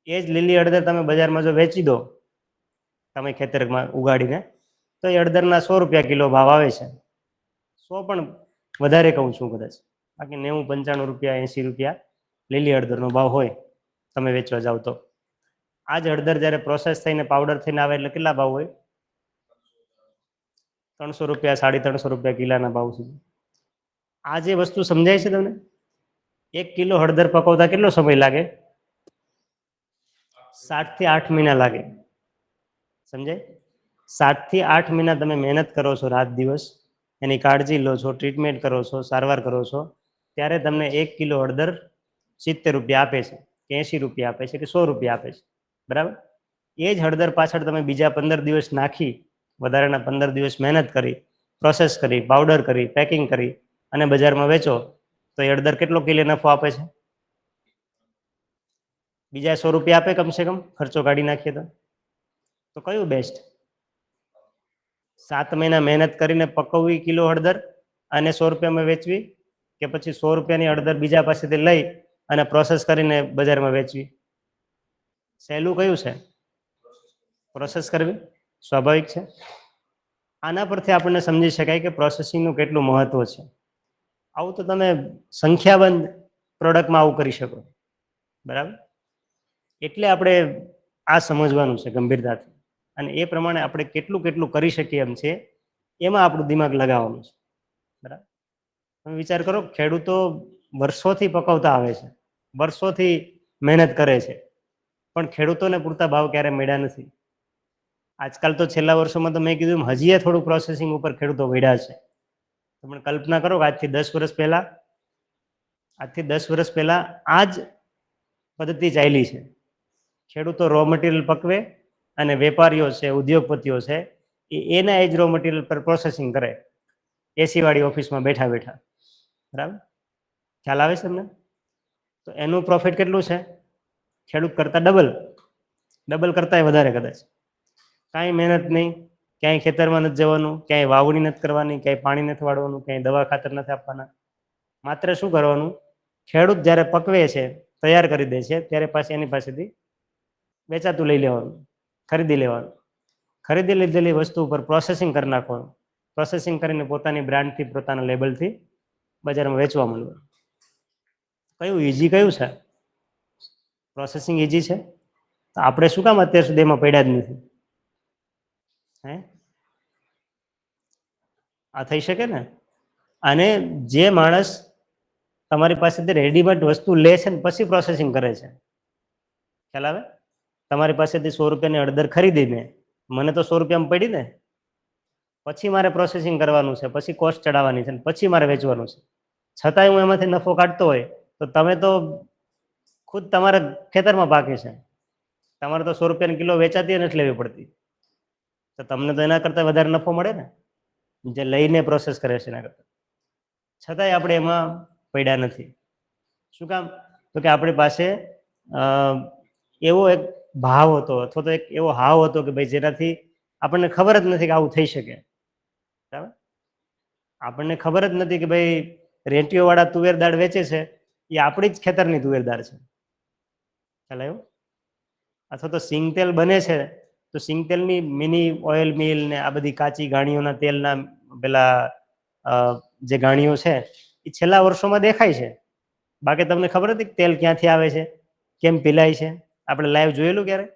એ જ લીલી હળદર તમે બજારમાં જો વેચી દો તમે ખેતરમાં ઉગાડીને, તો એ હળદરના 100 રૂપિયા કિલો ભાવ આવે છે. 100 પણ વધારે કહું છું કદાચ, બાકી 90 95 રૂપિયા 80 રૂપિયા લીલી હળદરનો ભાવ હોય તમે વેચવા જાવ તો. આ જ હળદર જ્યારે પ્રોસેસ થઈને પાવડર થઈને આવે એટલે કેટલા ભાવ હોય? 300 રૂપિયા 350 રૂપિયા કિલાના ભાવ સુધી. આ જે વસ્તુ સમજાય છે તમને? 1 કિલો હળદર પકવતા કેટલો સમય લાગે? 7 થી 8 મહિના લાગે. સમજાય? 7 થી 8 મહિના તમે મહેનત કરો છો, રાત દિવસ એની કાળજી લો છો, ટ્રીટમેન્ટ કરો છો, સારવાર કરો છો, ત્યારે તમને 1 કિલો હળદર 70 રૂપિયા આપે છે કે 80 રૂપિયા આપે છે કે 100 રૂપિયા આપે છે, બરાબર. એ જ હળદર પાછળ તમે બીજા 15 દિવસ નાખી, વધારાના 15 દિવસ મહેનત કરી, પ્રોસેસ કરી, પાવડર કરી, પેકિંગ કરી અને બજારમાં વેચો તો એ હળદર કેટલો કિલો નફો આપે છે? બીજા 100 રૂપિયા આપે કમસે કમ, ખર્ચો કાઢી નાખીએ તો કયું બેસ્ટ? 7 મહિના મહેનત કરીને પકવવી કિલો હળદર અને 100 રૂપિયામાં વેચવી, કે પછી 100 રૂપિયાની હળદર બીજા પાસેથી લઈ અને પ્રોસેસ કરીને બજારમાં વેચવી? સહેલું કયું છે? પ્રોસેસ કરવી સ્વાભાવિક છે. આના પરથી આપણને સમજી શકાય કે પ્રોસેસિંગનું કેટલું મહત્વ છે. આવું તો તમે સંખ્યાબંધ પ્રોડક્ટમાં આવું કરી શકો, બરાબર. એટલે આપણે આ સમજવાનું છે ગંભીરતાથી, અને એ પ્રમાણે આપણે કેટલું કેટલું કરી શકીએ એમ છે, એમાં આપણું દિમાગ લગાવવાનું છે, બરાબર. તમે વિચાર કરો, ખેડૂતો વર્ષોથી પકવતા આવે છે, વર્ષોથી મહેનત કરે છે, પણ ખેડૂતોને પૂરતા ભાવ ક્યારે મળ્યા નથી. આજકાલ તો છેલ્લા વર્ષોમાં તો મેં કીધું હજીએ થોડું પ્રોસેસિંગ ઉપર ખેડૂતો વળ્યા છે. તમે કલ્પના કરો કે આજથી 10 વર્ષ પહેલા આ જ પદ્ધતિ ચાલી છે. ખેડૂતો રો મટીરિયલ પકવે અને વેપારીઓ છે, ઉદ્યોગપતિઓ છે, એના એજ રો મટીરિયલ પર પ્રોસેસિંગ કરે, એસી વાળી ઓફિસમાં બેઠા બેઠા, બરાબર. ખ્યાલ આવે છે તમને? તો એનું પ્રોફિટ કેટલું છે? ખેડૂત કરતાં ડબલ કરતાંય વધારે કદાચ. કાંઈ મહેનત નહીં, ક્યાંય ખેતરમાં નથી જવાનું, ક્યાંય વાવણી નથી કરવાની, ક્યાંય પાણી નથી વાળવાનું, ક્યાંય દવા ખાતર નથી આપવાના. માત્ર શું કરવાનું? ખેડૂત જ્યારે પકવે છે, તૈયાર કરી દે છે, ત્યારે પાછી એની પાસેથી વેચાતું લઈ લેવાનું, ખરીદી લેવાનું. ખરીદી લીધેલી વસ્તુ ઉપર પ્રોસેસિંગ કરી નાખવાનું, પ્રોસેસિંગ કરીને પોતાની બ્રાન્ડથી, પોતાના લેબલથી બજારમાં વેચવા માંડવાનું. કયું ઈઝી કયું છે? પ્રોસેસિંગ ઇઝી છે, તો આપણે શું કામ અત્યાર સુધી એમાં પડ્યા જ નથી? હે, આ થઈ શકે ને? અને જે માણસ તમારી પાસેથી રેડીમેડ વસ્તુ લે છે ને પછી પ્રોસેસિંગ કરે છે, ખ્યાલ આવે? તમારી પાસેથી 100 રૂપિયાની હળદર ખરીદીને મને તો 100 રૂપિયામાં પડી ને, પછી મારે પ્રોસેસિંગ કરવાનું છે, પછી કોસ્ટ ચડાવવાની છે, પછી મારે વેચવાનું છે, છતાંય હું એમાંથી નફો કાઢતો હોય તો તમે તો ખુદ તમારા ખેતરમાં પાકે છે, તમારે તો 100 રૂપિયાની કિલો વેચાતી નથી લેવી પડતી, તો તમને તો એના કરતાં વધારે નફો મળે ને, જે લઈને પ્રોસેસ કરે છે એના કરતાં. છતાંય આપણે એમાં પડ્યા નથી. શું કામ? તો કે આપણી પાસે એવો એક ભાવ હતો અથવા તો એક એવો હાવ હતો કે ભાઈ જેનાથી આપણને ખબર જ નથી કે આવું થઈ શકે. બરાબર? આપણને ખબર જ નથી કે ભાઈ રેંટીઓવાળા તુવેર દાળ વેચે છે એ આપણી જ ખેતરની તુવેર દાળ છે. ખ્યાલ આવ્યો? અથવા તો સિંગતેલ બને છે તો સિંગતેલની મિની ઓઇલ મિલ ને આ બધી કાચી ગાણીઓના તેલના પેલા જે ગાણીઓ છે એ છેલ્લા વર્ષોમાં દેખાય છે. બાકી તમને ખબર હતી કે તેલ ક્યાંથી આવે છે, કેમ પીલાય છે? આપણે લાઈવ જોયેલું ક્યારે?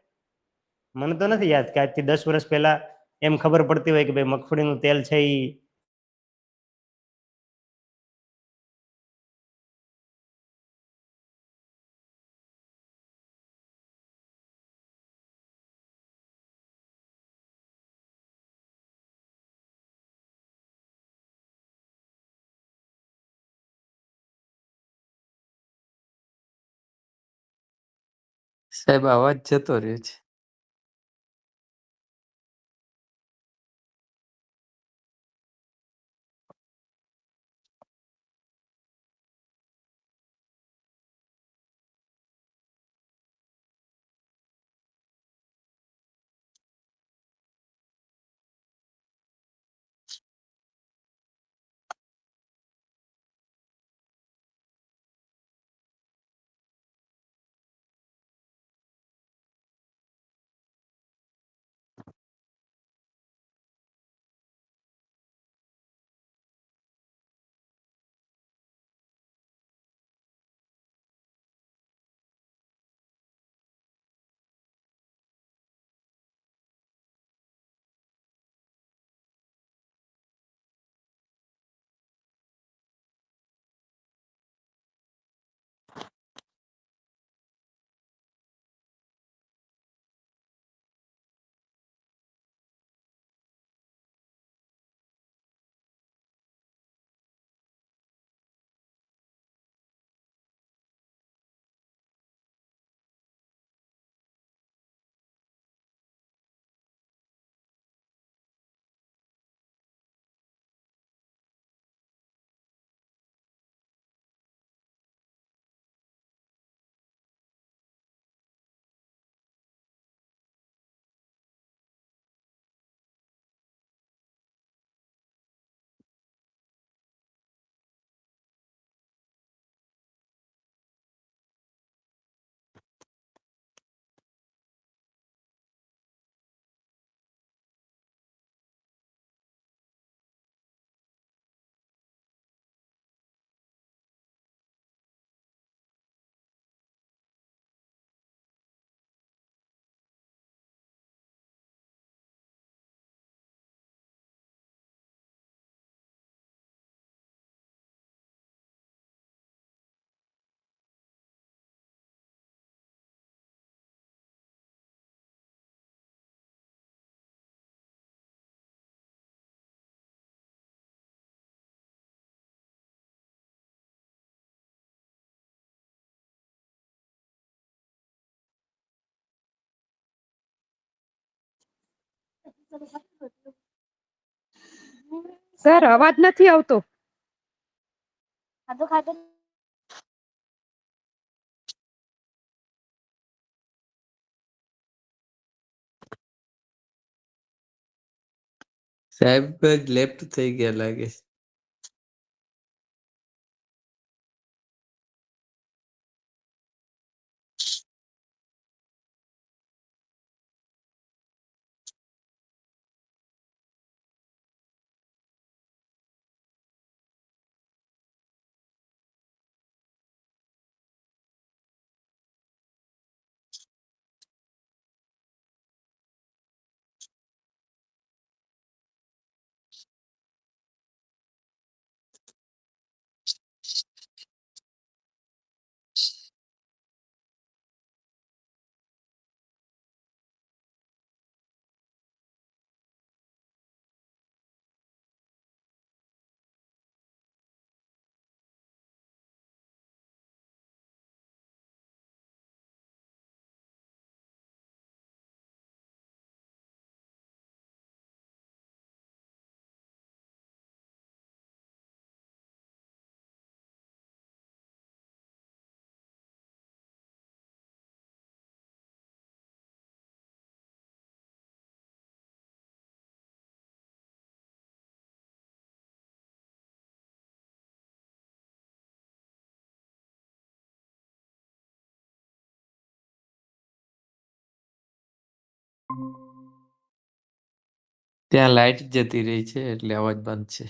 મને તો નથી યાદ કે આજથી 10 વર્ષ પહેલા એમ ખબર પડતી હોય કે ભાઈ મગફળીનું તેલ છે એ સાહેબ અવાજ જતો રહ્યો છે. સર અવાજ નથી આવતો. સાહેબ લેફ્ટ થઈ ગયા લાગે છે. ત્યાં લાઈટ જતી રહી છે એટલે અવાજ બંધ છે.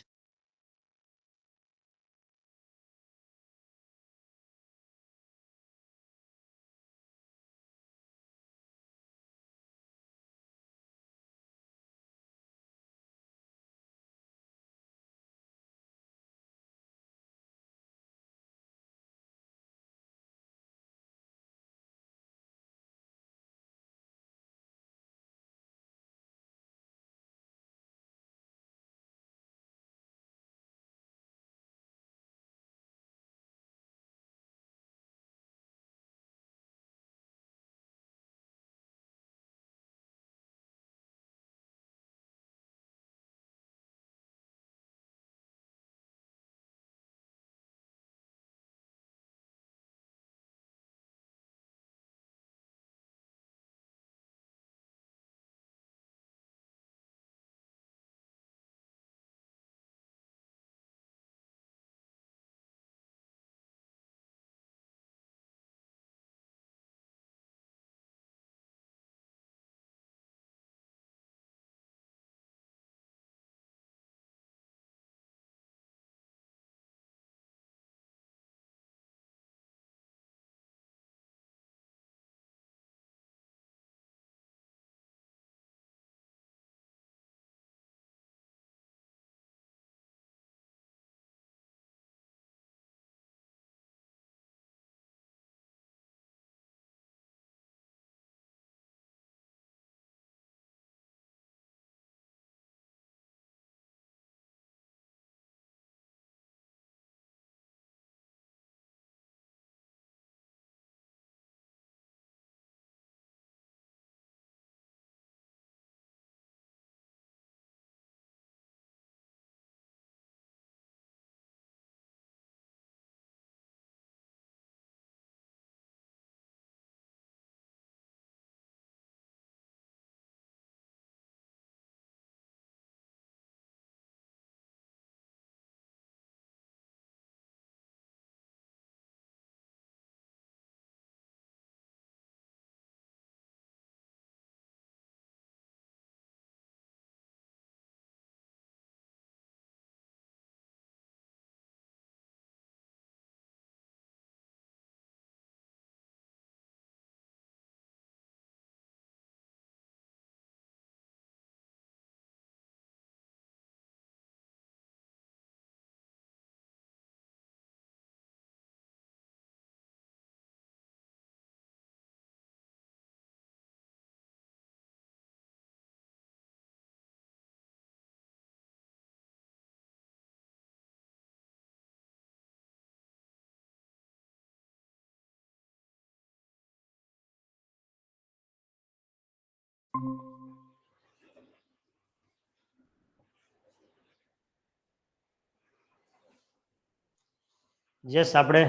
યસ, આપણે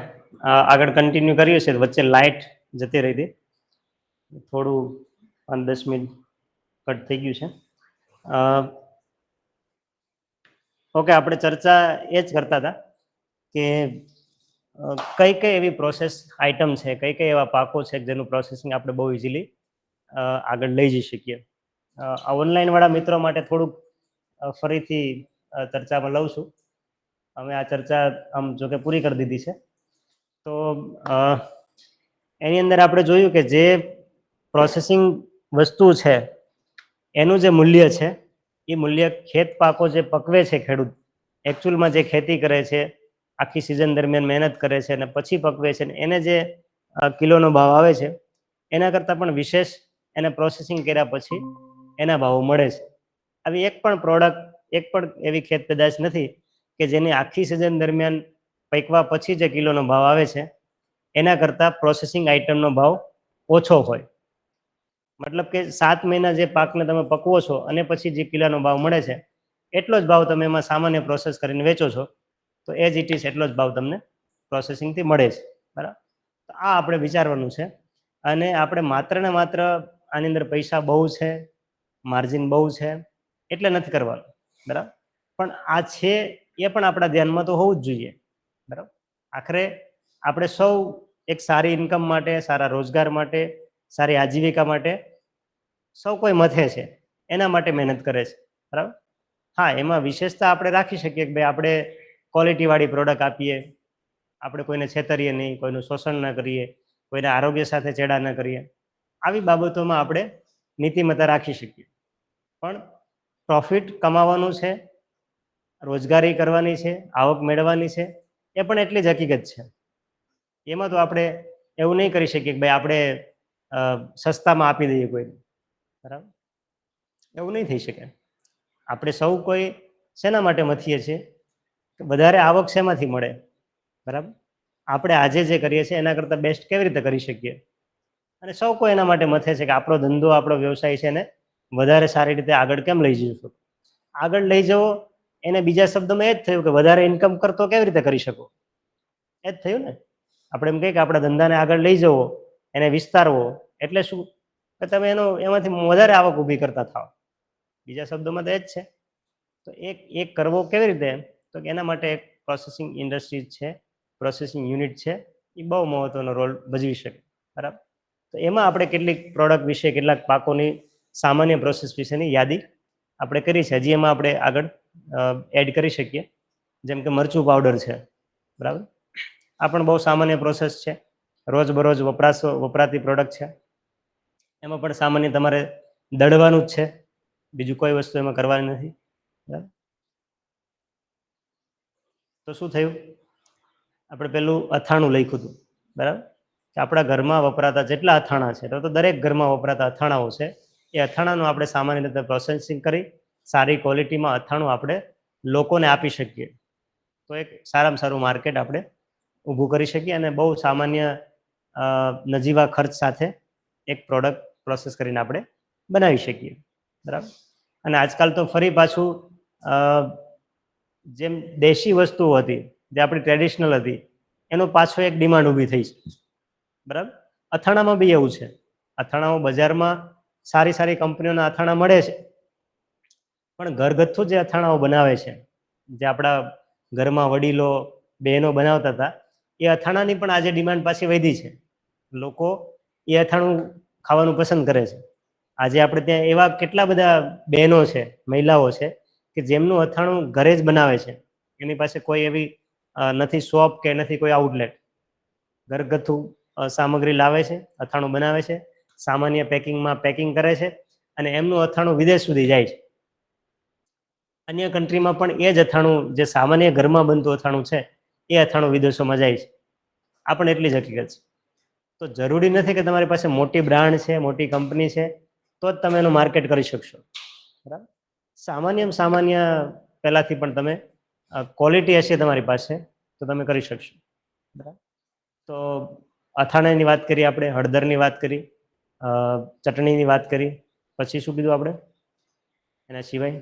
આગળ કન્ટિન્યુ કરીએ છીએ. વચ્ચે લાઇટ જતી રહી હતી, થોડું 5-10 મિનિટ કટ થઈ ગયું છે. ઓકે, આપણે ચર્ચા એ જ કરતા હતા કે કઈ કઈ એવી પ્રોસેસ આઇટમ છે, કઈ કઈ એવા પાકો છે જેનું પ્રોસેસિંગ આપણે બહુ ઇઝીલી આગળ લઈ જઈ શકીએ. આ ઓનલાઈનવાળા મિત્રો માટે થોડુંક ફરીથી ચર્ચામાં લઉં છું. અમે આ ચર્ચા આમ જો કે પૂરી કરી દીધી છે. તો એની અંદર આપણે જોયું કે જે પ્રોસેસિંગ વસ્તુ છે એનું જે મૂલ્ય છે એ મૂલ્ય ખેત પાકો જે પકવે છે ખેડૂત, એકચ્યુઅલમાં જે ખેતી કરે છે, આખી સિઝન દરમિયાન મહેનત કરે છે અને પછી પકવે છે, એને જે કિલોનો ભાવ આવે છે એના કરતાં પણ વિશેષ એને પ્રોસેસિંગ કર્યા પછી એના ભાવો મળે છે. આવી એક પણ પ્રોડક્ટ, એક પણ એવી ખેત પેદાશ નથી કે જેની આખી સિઝન દરમિયાન પકવા પછી જે કિલોનો ભાવ આવે છે એના કરતાં પ્રોસેસિંગ આઇટમનો ભાવ ઓછો હોય. મતલબ કે 7 મહિના જે પાકને તમે પકવો છો અને પછી જે કિલોનો ભાવ મળે છે એટલો જ ભાવ તમે એમાં સામાન્ય પ્રોસેસ કરીને વેચો છો તો એ જ ઇટ ઇઝ એટલો જ ભાવ તમને પ્રોસેસિંગથી મળે છે. બરાબર, તો આ આપણે વિચારવાનું છે. અને આપણે માત્ર ને માત્ર આની અંદર પૈસા બહુ છે, માર્જિન બહુ છે એટલે નથી કરવાનું. બરાબર, પણ આ છે એ પણ આપણા ધ્યાનમાં તો હોવું જ જોઈએ. બરાબર, આખરે આપણે સૌ એક સારી ઇન્કમ માટે, સારા રોજગાર માટે, સારી આજીવિકા માટે સૌ કોઈ મથે છે, એના માટે મહેનત કરે છે. બરાબર. હા, એમાં વિશેષતા આપણે રાખી શકીએ કે ભાઈ આપણે ક્વોલિટીવાળી પ્રોડક્ટ આપીએ, આપણે કોઈને છેતરીએ નહીં, કોઈનું શોષણ ન કરીએ, કોઈને આરોગ્ય સાથે ચેડા ન કરીએ. આવી બાબતોમાં આપણે નીતિમત્તા રાખી શકીએ. પણ પ્રોફિટ કમાવાનું છે, રોજગારી કરવાની છે, આવક મેળવવાની છે, એ પણ એટલી જ હકીકત છે. એમાં તો આપણે એવું નહીં કરી શકીએ કે ભાઈ આપણે સસ્તામાં આપી દઈએ કોઈને, બરાબર. એવું નહીં થઈ શકે. આપણે સૌ કોઈ શેના માટે મથીએ છીએ કે વધારે આવક શેમાંથી મળે, બરાબર. આપણે આજે જે કરીએ છીએ એના કરતાં બેસ્ટ કેવી રીતે કરી શકીએ, અને સૌ કોઈ એના માટે મથે છે કે આપણો ધંધો, આપણો વ્યવસાય છે એને વધારે સારી રીતે આગળ કેમ લઈ જઈશું. આગળ લઈ જવો એને બીજા શબ્દોમાં એ જ થયું કે વધારે ઇન્કમ કરતો કેવી રીતે કરી શકો, એ જ થયું ને. આપણે એમ કહીએ કે આપણા ધંધાને આગળ લઈ જવો, એને વિસ્તારવો, એટલે શું કે તમે એમાંથી વધારે આવક ઊભી કરતા થાવ. બીજા શબ્દોમાં તો એ જ છે. તો એક કરવો કેવી રીતે, તો કે એના માટે એક પ્રોસેસિંગ ઇન્ડસ્ટ્રીઝ છે, પ્રોસેસિંગ યુનિટ છે, એ બહુ મહત્વનો રોલ ભજવી શકે, બરાબર. તો એમાં આપણે કેટલીક પ્રોડક્ટ વિશે, કેટલાક પાકોની સામાન્ય પ્રોસેસ વિશેની યાદી આપણે કરી છે. હજી એમાં આપણે આગળ એડ કરી શકીએ. જેમ કે મરચું પાવડર છે, બરાબર. આ પણ બહુ સામાન્ય પ્રોસેસ છે, રોજબરોજ વપરાતી પ્રોડક્ટ છે. એમાં પણ સામાન્ય તમારે દળવાનું જ છે, બીજું કોઈ વસ્તુ એમાં કરવાની નથી, બરાબર. તો શું થયું, આપણે પેલું અથાણું લખ્યું હતું, બરાબર, કે આપણા ઘરમાં વપરાતા જેટલા અથાણા છે, તો દરેક ઘરમાં વપરાતા અથાણાઓ છે, એ અથાણાનું આપણે સામાન્ય રીતે પ્રોસેસિંગ કરી સારી ક્વોલિટીમાં અથાણું આપણે લોકોને આપી શકીએ. તો એક સારામાં સારું માર્કેટ આપણે ઊભું કરી શકીએ અને બહુ સામાન્ય નજીવા ખર્ચ સાથે એક પ્રોડક્ટ પ્રોસેસ કરીને આપણે બનાવી શકીએ, બરાબર. અને આજકાલ તો ફરી પાછું જેમ દેશી વસ્તુઓ હતી, જે આપણી ટ્રેડિશનલ હતી, એનો પાછો એક ડિમાન્ડ ઊભી થઈ છે, બરાબર. અથાણામાં બી એવું છે. અથાણાઓ બજારમાં સારી સારી કંપનીઓના અથાણા મળે છે, પણ ઘરગથ્થુ જે અથાણાઓ બનાવે છે, જે આપણા ઘરમાં વડીલો, બહેનો બનાવતા હતા, એ અથાણાની પણ આજે ડિમાન્ડ પાછી વધી છે. લોકો એ અથાણું ખાવાનું પસંદ કરે છે. આજે આપણે ત્યાં એવા કેટલા બધા બહેનો છે, મહિલાઓ છે, કે જેમનું અથાણું ઘરે જ બનાવે છે. એની પાસે કોઈ એવી નથી શોપ કે નથી કોઈ આઉટલેટ. ઘરગથ્થુ સામગ્રી લાવે છે, અથાણું બનાવે છે, સામાન્ય પેકિંગમાં પેકિંગ કરે છે, અને એમનું અથાણું વિદેશ સુધી જાય છે. અન્ય કન્ટ્રીમાં પણ એ જ અથાણું, જે સામાન્ય ઘરમાં બનતું અથાણું છે, એ અથાણું વિદેશોમાં જાય છે. આ પણ એટલી જ હકીકત છે. તો જરૂરી નથી કે તમારી પાસે મોટી બ્રાન્ડ છે, મોટી કંપની છે, તો જ તમે એનું માર્કેટ કરી શકશો, બરાબર. સામાન્ય પહેલાંથી પણ તમે ક્વોલિટી હશે તમારી પાસે તો તમે કરી શકશો, બરાબર. તો અથાણાની વાત કરી આપણે, હળદરની વાત કરી, ચટણીની વાત કરી, પછી શું કીધું આપણે એના સિવાય?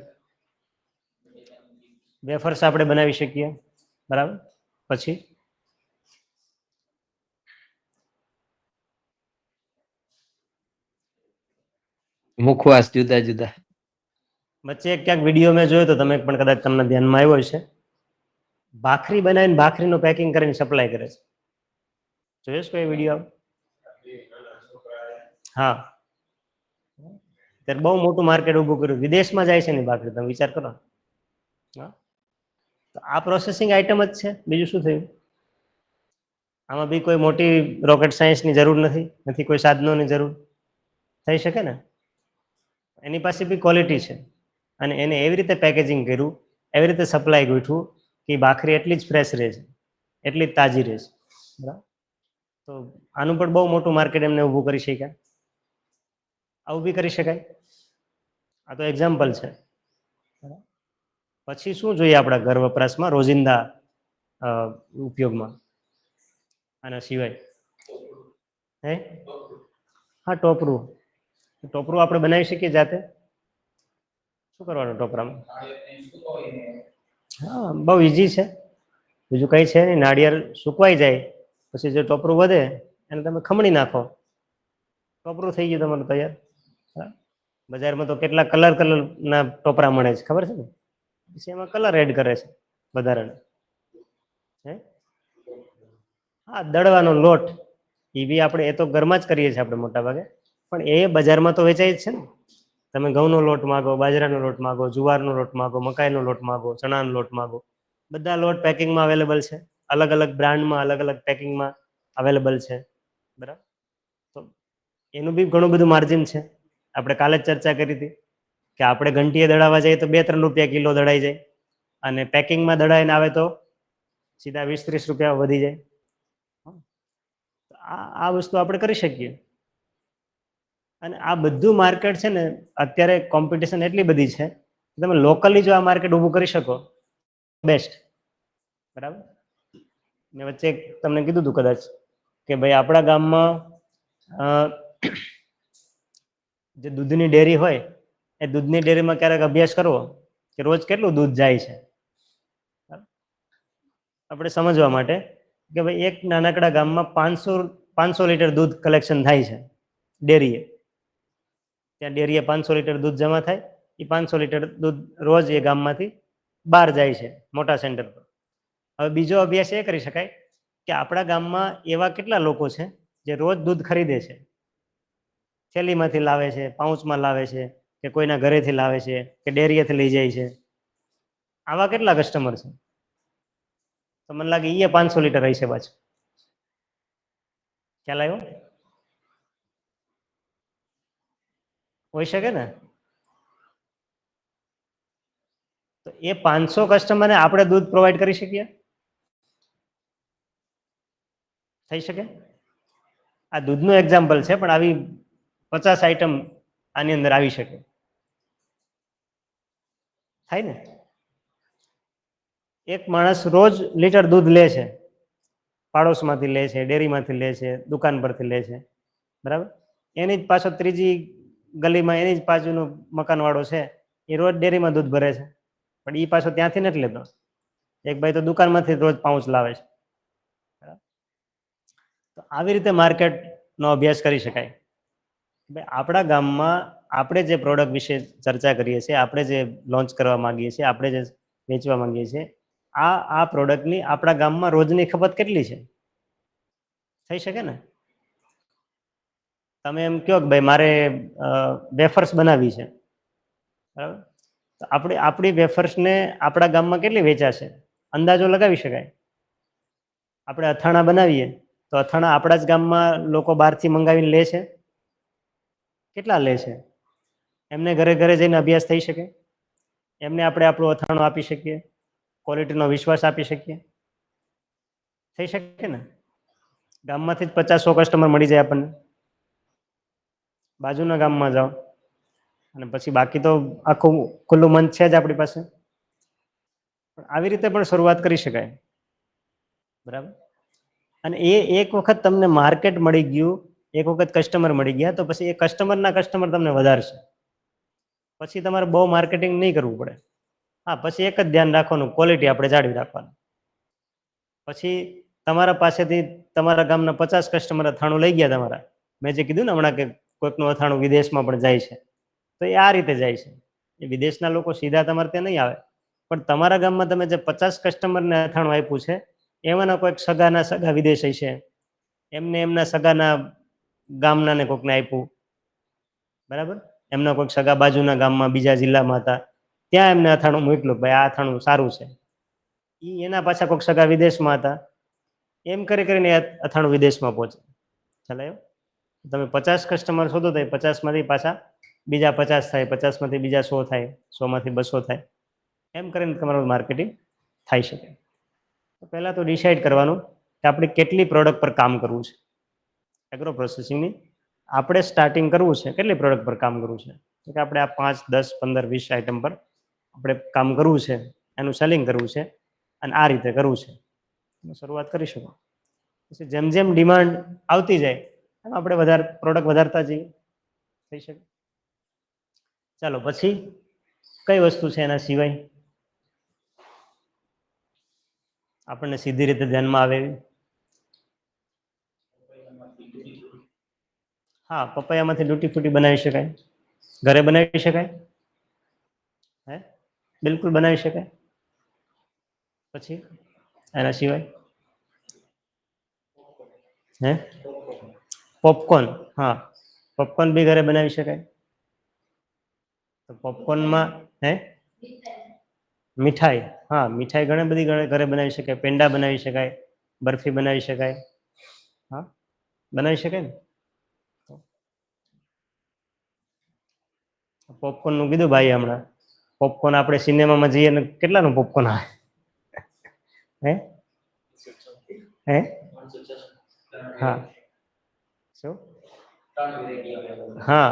વેફર્સ આપણે બનાવી શકીએ, બરાબર. પછી મુખવાસ જુદા જુદા. વચ્ચે ક્યાંક વિડીયો મેં જોયો તો, તમે પણ કદાચ તમને ધ્યાનમાં આવ્યો હશે, ભાખરી બનાવીને ભાખરીનું પેકિંગ કરીને સપ્લાય કરે છે. જોયો છે કોઈ વિડીયો? હા, ત્યારે બહુ મોટું માર્કેટ ઊભું કર્યું, વિદેશમાં જાય છે ને ભાખરી, તમે વિચાર કરો. હા, તો આ પ્રોસેસિંગ આઇટમ જ છે, બીજું શું થયું? આમાં બી કોઈ મોટી રોકેટ સાયન્સની જરૂર નથી કોઈ સાધનોની જરૂર. થઈ શકે ને. એની પાસે બી ક્વોલિટી છે, અને એને એવી રીતે પેકેજિંગ કર્યું, એવી રીતે સપ્લાય ગોઠવું કે ભાખરી એટલી જ ફ્રેશ રહે છે, એટલી જ તાજી રહે છે, બરાબર. તો આનું પણ બહુ મોટું માર્કેટ એમને ઊભું કરી શક્યા. આવું બી કરી શકાય. આ તો એક્ઝામ્પલ છે. પછી શું જોઈએ આપણા ઘર વપરાશમાં, રોજિંદા ઉપયોગમાં આના સિવાય? હે, હા, ટોપરું આપણે બનાવી શકીએ જાતે. શું કરવાનું ટોપરામાં? હા, બહુ ઇઝી છે, બીજું કંઈ છે નહીં. નાળિયેર સુકવાઈ જાય પછી જે ટોપરું વધે એને તમે ખમણી નાખો, ટોપરું થઈ ગયું તમારું તૈયાર. બજારમાં તો કેટલા કલરના ટોપરા મળે છે, ખબર છે ને? પછી એમાં કલર એડ કરે છે વધારાનો. હે, હા, દળવાનો લોટ એ બી આપણે, એ તો ઘરમાં જ કરીએ છીએ આપણે મોટા ભાગે, પણ એ બજારમાં તો વેચાય જ છે ને. તમે ઘઉંનો લોટ માગો, બાજરાનો લોટ માગો, જુવારનો લોટ માગો, મકાઈનો લોટ માગો, ચણાનો લોટ માગો, બધા લોટ પેકિંગમાં અવેલેબલ છે. અલગ અલગ બ્રાન્ડમાં, અલગ અલગ પેકિંગમાં અવેલેબલ છે. બરાબર. તો એનું બી ઘણું બધું માર્જિન છે. આપણે કાલે જ ચર્ચા કરી હતી કે આપણે ઘંટીએ દળાવવા જઈએ તો 2-3 રૂપિયા કિલો દળાઈ જાય, અને પેકિંગમાં દળાઈને આવે તો સીધા 20-30 રૂપિયા વધી જાય. આ વસ્તુ આપણે કરી શકીએ. અને આ બધું માર્કેટ છે ને, અત્યારે કોમ્પિટિશન એટલી બધી છે, તમે લોકલી જો આ માર્કેટ ઊભું કરી શકો, બેસ્ટ. બરાબર. મેં વચ્ચે તમને કીધું હતું કદાચ કે ભાઈ આપણા ગામમાં જે દૂધની ડેરી હોય, એ દૂધની ડેરીમાં ક્યારેક અભ્યાસ કરવો કે રોજ કેટલું દૂધ જાય છે, આપણે સમજવા માટે કે ભાઈ એક નાનકડા ગામમાં 500 લીટર દૂધ કલેક્શન થાય છે ડેરીએ. ત્યાં ડેરીએ 500 લીટર દૂધ જમા થાય. એ 500 લીટર દૂધ રોજ એ ગામમાંથી બહાર જાય છે મોટા સેન્ટર પર. હવે બીજો અભ્યાસ એ કરી શકાય કે આપણા ગામમાં એવા કેટલા લોકો છે જે રોજ દૂધ ખરીદે છે, થેલીમાંથી લાવે છે, પાઉચમાં લાવે છે, કે કોઈના ઘરેથી લાવે છે, કે ડેરીએથી લઈ જાય છે. આવા કેટલા કસ્ટમર છે? તો મને લાગે એ 500 લીટર રહી છે પાછું. ખ્યાલ આવ્યો? હોઈ શકે ને. તો એ 500 કસ્ટમરને આપણે દૂધ પ્રોવાઈડ કરી શકીએ? થઈ શકે? આ દૂધનું એક્ઝામ્પલ છે, પણ આવી 50 આઈટમ આની અંદર આવી શકે. થાય ને? એક માણસ રોજ લીટર દૂધ લે છે, પાડોશમાંથી લે છે, ડેરીમાંથી લે છે, દુકાન પરથી લે છે. બરાબર. એની જ પાછો ત્રીજી ગલીમાં એની જ બાજુનો મકાનવાળો છે, એ રોજ ડેરીમાં દૂધ ભરે છે, પણ એ પાછો ત્યાંથી નથી લેતો. એક ભાઈ તો દુકાનમાંથી રોજ પાઉચ લાવે છે. તો આવી રીતે માર્કેટનો અભ્યાસ કરી શકાય. આપણા ગામમાં આપણે જે પ્રોડક્ટ વિશે ચર્ચા કરીએ છીએ, આપણે જે લોન્ચ કરવા માંગીએ છીએ, આપણે જે વેચવા માંગીએ છીએ, આ પ્રોડક્ટની આપણા ગામમાં રોજની ખપત કેટલી છે? થઈ શકે ને. તમે એમ કહો કે ભાઈ મારે વેફર્સ બનાવવી છે, બરાબર, તો આપણી વેફર્સને આપણા ગામમાં કેટલી વેચાશે અંદાજો લગાવી શકાય. આપણે અથાણા બનાવીએ તો અથાણા આપણા જ ગામમાં લોકો બહારથી મંગાવીને લે છે? કેટલા લે છે? એમને ઘરે ઘરે જઈને અભ્યાસ થઈ શકે? એમને આપણે આપણું અથાણું આપી શકીએ? ક્વોલિટીનો વિશ્વાસ આપી શકીએ? થઈ શકે ને. ગામમાંથી જ 50-100 કસ્ટમર મળી જાય આપણને. બાજુના ગામમાં જાઓ અને પછી બાકી તો આખું ખુલ્લું મંચ છે જ આપણી પાસે. આવી રીતે પણ શરૂઆત કરી શકાય. બરાબર. અને એક વખત તમને માર્કેટ મળી ગયું, એક વખત કસ્ટમર મળી ગયા, તો પછી એ કસ્ટમરના કસ્ટમર તમને વધારશે. પછી તમારે બહુ માર્કેટિંગ નહીં કરવું પડે. હા, પછી એક જ ધ્યાન રાખવાનું, ક્વોલિટી આપણે જાળવી રાખવાની. પછી તમારા પાસેથી તમારા ગામના 50 કસ્ટમર અથાણું લઈ ગયા તમારા. મેં જે કીધું ને હમણાં કે કોઈકનું અથાણું વિદેશમાં પણ જાય છે, તો એ આ રીતે જાય છે. એ વિદેશના લોકો સીધા તમારે ત્યાં નહીં આવે, પણ તમારા ગામમાં તમે જે 50 કસ્ટમરને અથાણું આપ્યું છે, એમાંના કોઈક સગાના સગા વિદેશી છે, એમને એમના સગાના ગામનાને કોઈકને આપ્યું. બરાબર. એમના કોઈક સગા બાજુના ગામમાં બીજા જિલ્લામાં હતા, ત્યાં એમને અથાણું મોકલ્યું, ભાઈ આ અથાણું સારું છે. એના પાછા કોઈક સગા વિદેશમાં હતા, એમ કરીને અથાણું વિદેશમાં પહોંચે. ચાલો, તમે 50 કસ્ટમર શોધો તો 50માંથી પાછા બીજા 50 થાય, 50માંથી બીજા 100 થાય, 100માંથી 200 થાય, એમ કરીને તમારું માર્કેટિંગ થઈ શકે. પહેલાં તો ડિસાઇડ કરવાનું કે આપણે કેટલી પ્રોડક્ટ પર કામ કરવું છે. એગ્રો પ્રોસેસિંગની આપણે સ્ટાર્ટિંગ કરવું છે, કેટલી પ્રોડક્ટ પર કામ કરવું છે, તો કે આપણે આ 5, 10, 15, 20 આઈટમ પર આપણે કામ કરવું છે, એનું સેલિંગ કરવું છે, અને આ રીતે કરવું છે. શરૂઆત કરી શકો. પછી જેમ જેમ ડિમાન્ડ આવતી જાય એમ આપણે પ્રોડક્ટ વધારતા જઈએ. થઈ શકે. ચાલો, પછી કઈ વસ્તુ છે એના સિવાય આપણને સીધી રીતે ધ્યાનમાં આવે? હા, પપૈયામાંથી ડૂટી ફૂટી બનાવી શકાય. ઘરે બનાવી શકાય. હે, બિલકુલ બનાવી શકાય. પછી એના સિવાય હે, પોપકોર્ન. હા, પોપકોર્ન બી ઘરે બનાવી શકાય. તો પોપકોર્નમાં હે મીઠાઈ, હા મીઠાઈ ઘણી બધી ઘરે બનાવી શકાય, પેંડા બનાવી શકાય, બરફી બનાવી શકાય, હા બનાવી શકાય ને. પોપકોર્ન નું કીધું ભાઈ હમણાં, પોપકોર્ન આપણે સિનેમામાં જઈએ ને કેટલાનું પોપકોર્ન આવે હે હે હા શું હા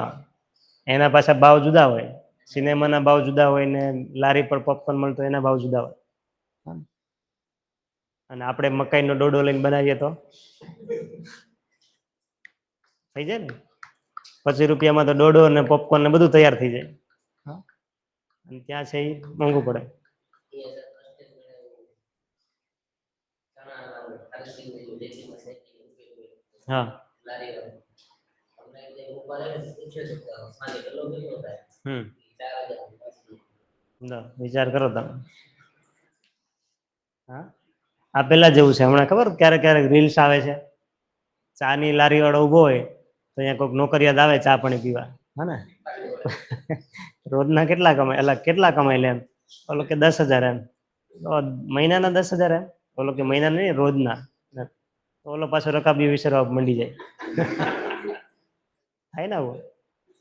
એના પાછા ભાવ જુદા હોય, સિનેમાના ભાવ જુદા હોય ને લારી પર પોપકોર્ન મળતો એના ભાવ જુદા હોય. અને આપણે મકાઈનો ડોડો લઈને બનાવીએ તો થઈ જાય ને, 25 રૂપિયામાં તો ડોડો ને પોપકોર્ન ને બધું તૈયાર થઈ જાય. અને ત્યાં છે એ મોંઘું પડે. હા વિચાર કરો તમે. હા આ પેલા જેવું છે, હમણાં ખબર ક્યારેક ક્યારેક રીલ્સ આવે છે, ચા ની લારી વાળો ઉભો હોય તો અહીંયા કોઈક નોકરિયાત આવે ચા પાણી પીવા, હા રોજના કેટલા કમાય, અલગ કેટલા કમાય લે એમ, ઓલો કે 10,000 એમ, મહિનાના 10,000 એમ, ઓલો કે મહિના નહીં રોજના, ઓલો પાછો રકાબી વિસરવા મંડી જાય. થાય ને આવું,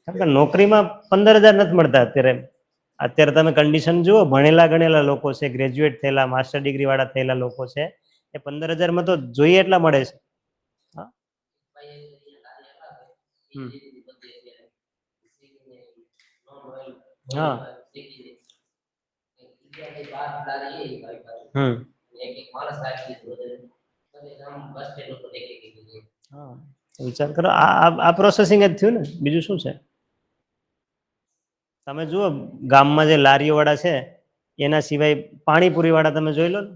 કેમ કે નોકરીમાં 15,000 નથી મળતા અત્યારે. અત્યારે તમે કન્ડિશન જુઓ, ભણેલા ગણેલા લોકો છે, ગ્રેજ્યુએટ થયેલા, માસ્ટર ડિગ્રી વાળા થયેલા લોકો છે, એ 15,000 તો જોઈએ એટલા મળે છે. હા હા હા વિચાર કરો, આ પ્રોસેસિંગ જ થયું ને, બીજું શું છે. તમે જુઓ ગામમાં જે લારીઓ વાળા છે, એના સિવાય પાણીપુરી વાળા તમે જોઈ લો ને,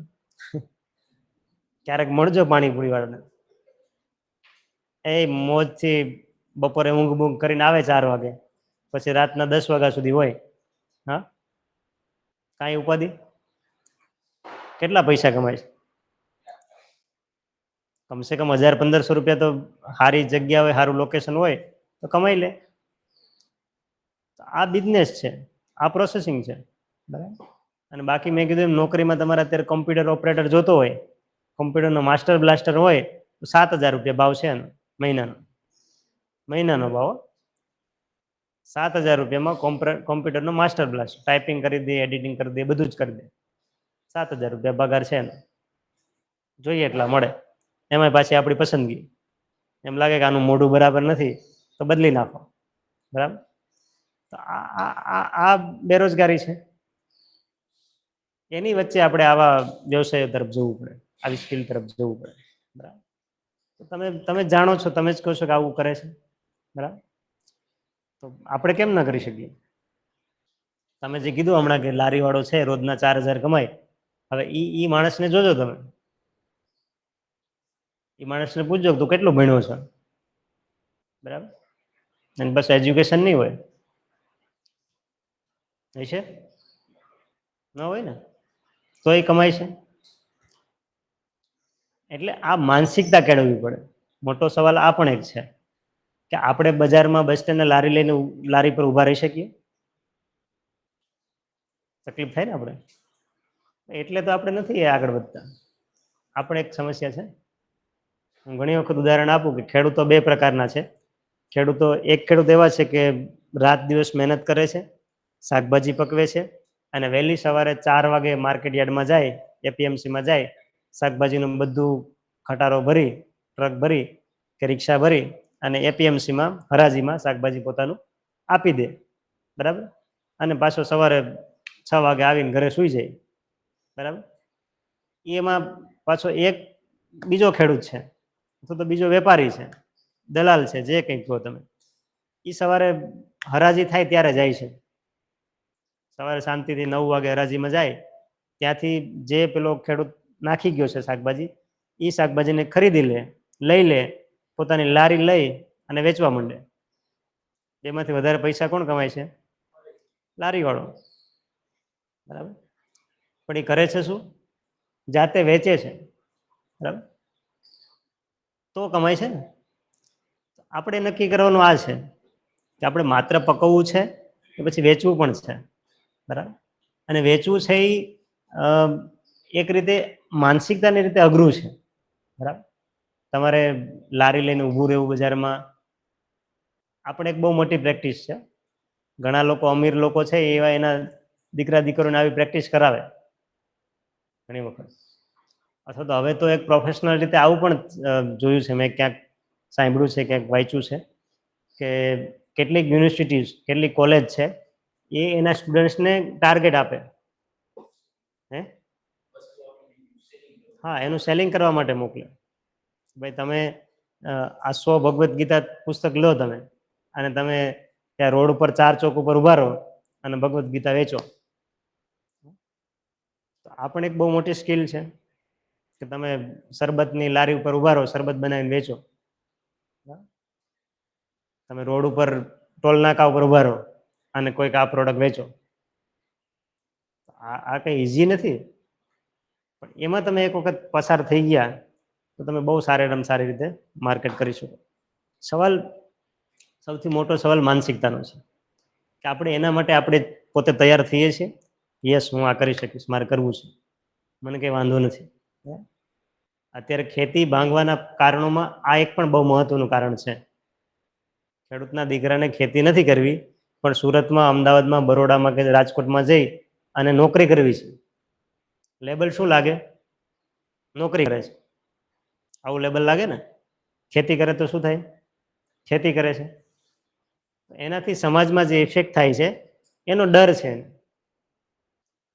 ક્યારેક મળજો પાણીપુરી વાળાને, એ મોજથી બપોરે ઊંઘ બૂંઘ કરીને આવે 4 વાગે, પછી રાતના 10 વાગ્યા સુધી હોય. હા કાંઈ ઉપાધિ, કેટલા પૈસા કમાય છે. કમસે કમ 1,000-1,500 રૂપિયા તો સારી જગ્યા હોય, સારું લોકેશન હોય તો કમાઈ લે. આ બિઝનેસ છે, આ પ્રોસેસિંગ છે, બરાબર. અને બાકી મેં કીધું એમ નોકરીમાં તમારે અત્યારે કોમ્પ્યુટર ઓપરેટર જોતો હોય, કોમ્પ્યુટરનો માસ્ટર બ્લાસ્ટર હોય તો 7,000 રૂપિયા ભાવ છે એનો, મહિનાનો ભાવ, 7,000 રૂપિયામાં કોમ્પ્યુટરનો માસ્ટર બ્લાસ્ટર, ટાઈપિંગ કરી દે, એડિટિંગ કરી દે, બધું જ કરી દે, 7,000 રૂપિયા પગાર છે એનો. જોઈએ એટલા મળે, એમાંય પાછી આપણી પસંદગી, એમ લાગે કે આનું મોઢું બરાબર નથી તો બદલી નાખો, બરાબર. તો આ બેરોજગારી છે. એની વચ્ચે આપણે આવા વ્યવસાયો તરફ જવું પડે, આવી સ્કિલ તરફ જવું પડે, બરાબર. તો તમે જાણો છો, તમે જ કહો છો કે આવું કરે છે, બરાબર. તો આપણે કેમ ના કરી શકીએ. તમે જે કીધું હમણાં કે લારી વાળો છે રોજના 4,000 કમાય, હવે ઈ માણસને જોજો તમે, એ માણસને પૂછજો તું કેટલો ભણ્યો છે, બરાબર. અને બસ એજ્યુકેશન નહીં હોય, છે ન હોય ને તો એ કમાય છે. એટલે આ માનસિકતા કેળવવી પડે. મોટો સવાલ આ પણ એક છે કે આપણે બજારમાં બસ સ્ટેન્ડને લારી લઈને લારી પર ઊભા રહી શકીએ, તકલીફ થાય ને આપણે, એટલે તો આપણે નથી આગળ વધતા. આપણે એક સમસ્યા છે. હું ઘણી વખત ઉદાહરણ આપું કે ખેડૂતો 2 પ્રકારના છે. એક ખેડૂત એવા છે કે રાત દિવસ મહેનત કરે છે, શાકભાજી પકવે છે, અને વહેલી સવારે 4 વાગે માર્કેટ યાર્ડમાં જાય, એપીએમસીમાં જાય, શાકભાજીનું બધું ખટારો ભરી, ટ્રક ભરી કે રિક્ષા ભરી અને એપીએમસીમાં હરાજીમાં શાકભાજી પોતાનું આપી દે, બરાબર. અને પાછો સવારે 6 વાગે આવીને ઘરે સૂઈ જાય, બરાબર. એમાં પાછો એક બીજો ખેડૂત છે, અથવા તો બીજો વેપારી છે, દલાલ છે, જે કંઈક કહો તમે, એ સવારે હરાજી થાય ત્યારે જાય છે. સવારે શાંતિથી 9 વાગે હરાજીમાં જાય, ત્યાંથી જે પેલો ખેડૂત નાખી ગયો છે શાકભાજી, એ શાકભાજીને ખરીદી લે, લઈ લે, પોતાની લારી લઈ અને વેચવા માંડે. એમાંથી વધારે પૈસા કોણ કમાય છે? લારીવાળો, બરાબર. પણ એ કરે છે શું? જાતે વેચે છે, બરાબર. તો કમાય છે ને. આપણે નક્કી કરવાનું આ છે કે આપણે માત્ર પકવવું છે કે પછી વેચવું પણ છે, બરાબર. અને વેચવું છે એ એક રીતે માનસિકતાની રીતે અઘરું છે, બરાબર. તમારે લારી લઈને ઊભું રહેવું બજારમાં, આપણે એક બહુ મોટી પ્રેક્ટિસ છે. ઘણા લોકો અમીર લોકો છે એવા એના દીકરા દીકરીઓને આવી પ્રેક્ટિસ કરાવે ઘણી વખત. અથવા તો હવે તો એક પ્રોફેશનલ રીતે આવું પણ જોયું છે, મેં ક્યાંક સાંભળ્યું છે, ક્યાંક વાંચ્યું છે કે કેટલીક યુનિવર્સિટીઝ, કેટલીક કોલેજ છે એ એના સ્ટુડન્ટ્સને ટાર્ગેટ આપે, હે, હા, એનું સેલિંગ કરવા માટે મોકલે. ભાઈ તમે આ 100 ભગવદ્ ગીતા પુસ્તક લો તમે, અને તમે ત્યાં રોડ ઉપર 4 ચોક ઉપર ઉભા રહો અને ભગવદ્ ગીતા વેચો. તો આ પણ એક બહુ મોટી સ્કિલ છે કે તમે શરબતની લારી ઉપર ઉભા રહો, શરબત બનાવીને વેચો. તમે રોડ ઉપર ટોલ નાકા ઉપર ઉભા રહો અને કોઈક આ પ્રોડક્ટ વેચો. આ કંઈ ઇઝી નથી, પણ એમાં તમે એક વખત પસાર થઈ ગયા તો તમે બહુ સારી રીતે માર્કેટ કરી શકો. સવાલ, સૌથી મોટો સવાલ માનસિકતાનો છે કે આપણે એના માટે આપણે પોતે તૈયાર થઈએ છીએ. યસ, હું આ કરી શકીશ, મારે કરવું છે, મને કંઈ વાંધો નથી. અત્યારે ખેતી ભાંગવાના કારણોમાં આ એક પણ બહુ મહત્વનું કારણ છે. ખેડૂતના દીકરાને ખેતી નથી કરવી, પણ સુરતમાં, અમદાવાદમાં, બરોડામાં કે રાજકોટમાં જઈ અને નોકરી કરવી છે. લેબલ શું લાગે? નોકરી કરે છે, આવું લેબલ લાગે ને. ખેતી કરે તો શું થાય? ખેતી કરે છે. એનાથી સમાજમાં જે ઇફેક્ટ થાય છે એનો ડર છે,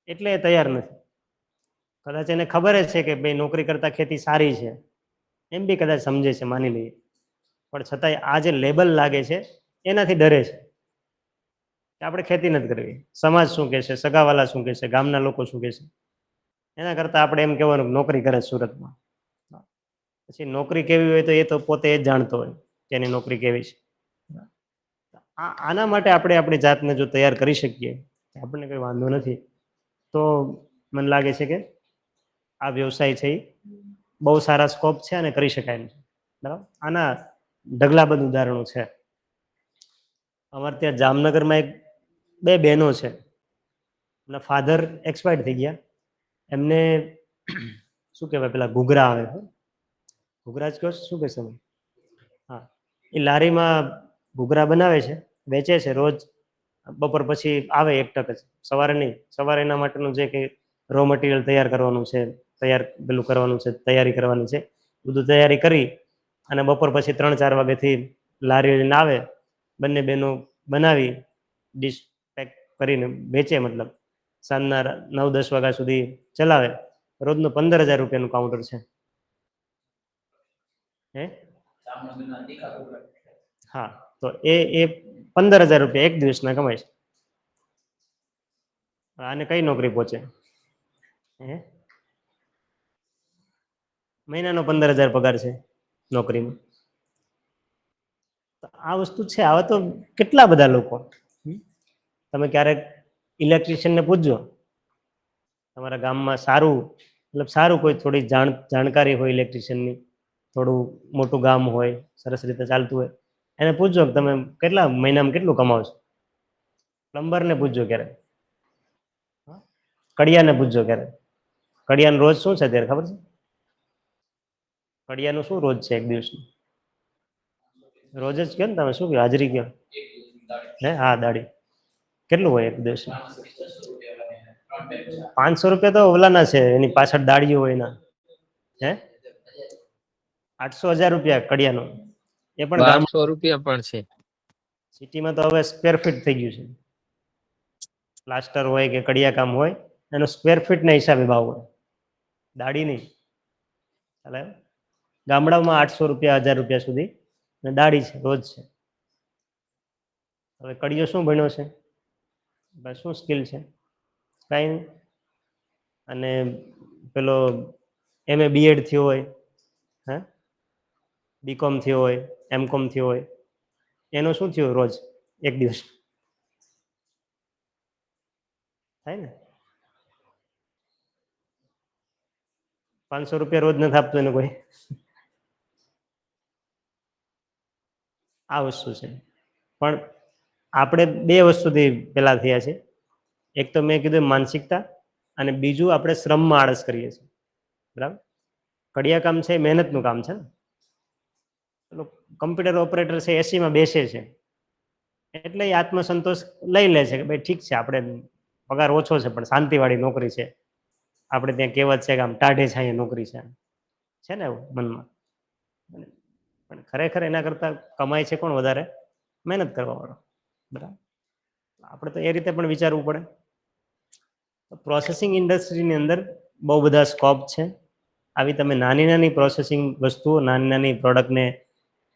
એટલે એ તૈયાર નથી. કદાચ એને ખબર જ છે કે ભાઈ નોકરી કરતાં ખેતી સારી છે, એમ બી કદાચ સમજે છે, માની લઈએ, પણ છતાંય આ જે લેબલ લાગે છે એનાથી ડરે છે કે આપણે ખેતી નથી કરવી. સમાજ શું કહેશે, સગાવાલા શું કહેશે, ગામના લોકો શું કહેશે, એના કરતાં આપણે એમ કહેવાનું નોકરી કરે સુરતમાં. પછી નોકરી કેવી હોય તો એ તો પોતે જ જાણતો હોય કે એની નોકરી કેવી છે. આના માટે આપણે આપણી જાતને જો તૈયાર કરી શકીએ, આપણને કંઈ વાંધો નથી, તો મને લાગે છે કે આ વ્યવસાય છે એ બહુ સારા સ્કોપ છે અને કરી શકાય એમ છે, બરાબર. આના ઢગલાબંધ ઉદાહરણો છે. અમારે ત્યાં જામનગરમાં બે બહેનો છે, એમના ફાધર એક્સપાયર્ડ થઈ ગયા. એમને શું કહેવાય, પેલા ઘૂઘરા આવે છે, ઘૂઘરા જ કહો, શું કહેશો? હા, એ લારીમાં ઘૂઘરા બનાવે છે, વેચે છે. રોજ બપોર પછી આવે 1 ટક જ, સવારે નહીં. સવારે એના માટેનું જે કંઈ રો મટીરિયલ તૈયાર કરવાનું છે, પેલું કરવાનું છે, તૈયારી કરવાની છે, બધું તૈયારી કરી અને બપોર પછી 3-4 વાગ્યાથી લારી લઈને આવે. બંને બહેનો બનાવી ડીશ પેક કરીને વેચે, મતલબ સાંજના 9-10 વાગ્યા સુધી ચલાવે. રોજનું 15,000 રૂપિયાનું કાઉન્ટર છે. હે, હા, તો એ 15,000 રૂપિયા એક દિવસના કમાય છે. આને કઈ નોકરી પહોંચે? હે, મહિનાનો 15,000 પગાર છે નોકરીમાં. આ વસ્તુ છે. આવા તો કેટલા બધા લોકો. તમે ક્યારેક ઇલેક્ટ્રિશિયનને પૂછજો, તમારા ગામમાં સારું, મતલબ સારું કોઈ થોડી જાણકારી હોય ઇલેક્ટ્રિશિયનની, થોડું મોટું ગામ હોય, સરસ રીતે ચાલતું હોય, એને પૂછજો કે તમે કેટલા મહિનામાં કેટલું કમાવો છો. પ્લમ્બરને પૂછજો ક્યારે, કડિયાને પૂછજો ક્યારે. કડિયાનો રોજ શું છે અત્યારે ખબર છે? કડિયાનું શું રોજ છે એક દિવસનું? રોજ જ કહો ને તમે, શું કહો, હાજરી કહો. હે, હા, દાડી. કેટલું હોય એક દિવસ? 500 રૂપિયા તો ઓલાના છે, એની પાછળ દાડીઓ હોય એના. હે, 800-1000 રૂપિયા કડિયાનો. એ પણ ગામ, 1200 રૂપિયા પણ છે. સિટીમાં તો હવે સ્ક્વેર ફીટ થઈ ગયું છે. પ્લાસ્ટર હોય કે કડિયા કામ હોય, એનો સ્ક્વેર ફીટના હિસાબે ભાવ હોય, દાડી નહીં. એટલે ગામડામાં 800 રૂપિયા, 1000 રૂપિયા સુધી દાડી છે, રોજ છે. હવે કડિયો શું ભણ્યો છે, શું સ્કિલ છે? કાંઈ નહીં. અને પેલો MA BEd થયો હોય, હે, BCom થયો હોય, MCom થયો હોય, એનો શું થયો રોજ એક દિવસ? થાય ને. 500 રૂપિયા રોજ નથી આપતું એને કોઈ. આ વસ્તુ છે. પણ આપણે બે વસ્તુથી પેલા થયા છે. એક તો મેં કીધું માનસિકતા, અને બીજું આપણે શ્રમમાં આળસ કરીએ છીએ. બરાબર. કડિયા કામ છે, મહેનતનું કામ છે ને. પેલો કમ્પ્યુટર ઓપરેટર છે, એસીમાં બેસે છે, એટલે એ આત્મસંતોષ લઈ લે છે કે ભાઈ ઠીક છે, આપણે પગાર ઓછો છે પણ શાંતિવાળી નોકરી છે. આપણે ત્યાં કહેવત છે કે આમ ટાઢે છાંયે નોકરી છે ને એવું મનમાં. પણ ખરેખર એના કરતાં કમાય છે કોણ વધારે? મહેનત કરવાવાળો. બરાબર. આપણે તો એ રીતે પણ વિચારવું પડે. પ્રોસેસિંગ ઇન્ડસ્ટ્રીની અંદર બહુ બધા સ્કોપ છે. આવી તમે નાની નાની પ્રોસેસિંગ વસ્તુઓ, નાની નાની પ્રોડક્ટને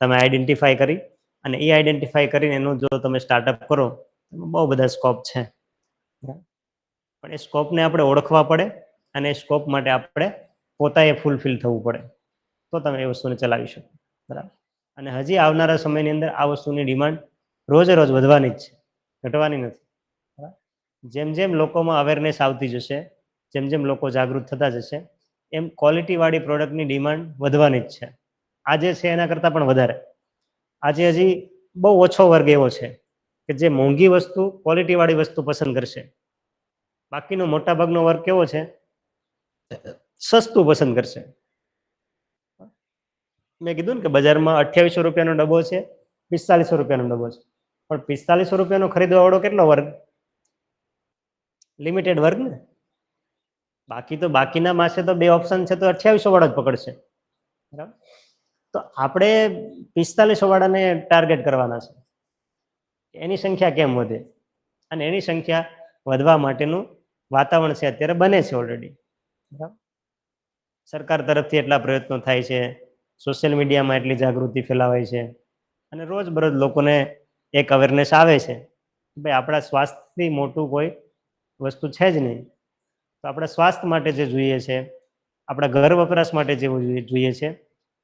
તમે આઈડેન્ટિફાઈ કરી, અને એ આઈડેન્ટિફાઈ કરીને એનું જો તમે સ્ટાર્ટઅપ કરો, એમાં બહુ બધા સ્કોપ છે. પણ એ સ્કોપને આપણે ઓળખવા પડે, અને એ સ્કોપ માટે આપણે પોતાએ ફૂલફિલ થવું પડે, તો તમે એ વસ્તુને ચલાવી શકો. બરાબર. અને હજી આવનારા સમયની અંદર આ વસ્તુની ડિમાન્ડ રોજે રોજ વધવાની જ છે, ઘટવાની નથી. જેમ જેમ લોકોમાં અવેરનેસ આવતી જશે, જેમ જેમ લોકો જાગૃત થતા જશે, એમ ક્વોલિટીવાળી પ્રોડક્ટની ડિમાન્ડ વધવાની જ છે. આજે છે એના કરતાં પણ વધારે. આજે હજી બહુ ઓછો વર્ગ એવો છે કે જે મોંઘી વસ્તુ, ક્વોલિટીવાળી વસ્તુ પસંદ કરશે. બાકીનો મોટા ભાગનો વર્ગ કેવો છે? સસ્તું પસંદ કરશે. મેં કીધું ને કે બજારમાં 2800 રૂપિયાનો ડબ્બો છે, 4500 રૂપિયાનો ડબ્બો છે, પણ 4500 રૂપિયાનો ખરીદવાવાળો કેટલો વર્ગ? લિમિટેડ વર્ગ ને. બાકી તો બાકીના માસે તો બે ઓપ્શન છે તો 2800 વાળા જ પકડશે. બરાબર. તો આપણે 4500 વાળાને ટાર્ગેટ કરવાના છે. એની સંખ્યા કેમ વધે? અને એની સંખ્યા વધવા માટેનું વાતાવરણ છે અત્યારે બને છે ઓલરેડી. બરાબર. સરકાર તરફથી એટલા પ્રયત્નો થાય છે, સોશિયલ મીડિયામાં એટલી જાગૃતિ ફેલાવાય છે, અને રોજબરોજ લોકોને એક અવેરનેસ આવે છે કે ભાઈ આપણા સ્વાસ્થ્યથી મોટું કોઈ વસ્તુ છે જ નહીં. તો આપણા સ્વાસ્થ્ય માટે જે જોઈએ છે, આપણા ઘર વપરાશ માટે જે જોઈએ છે,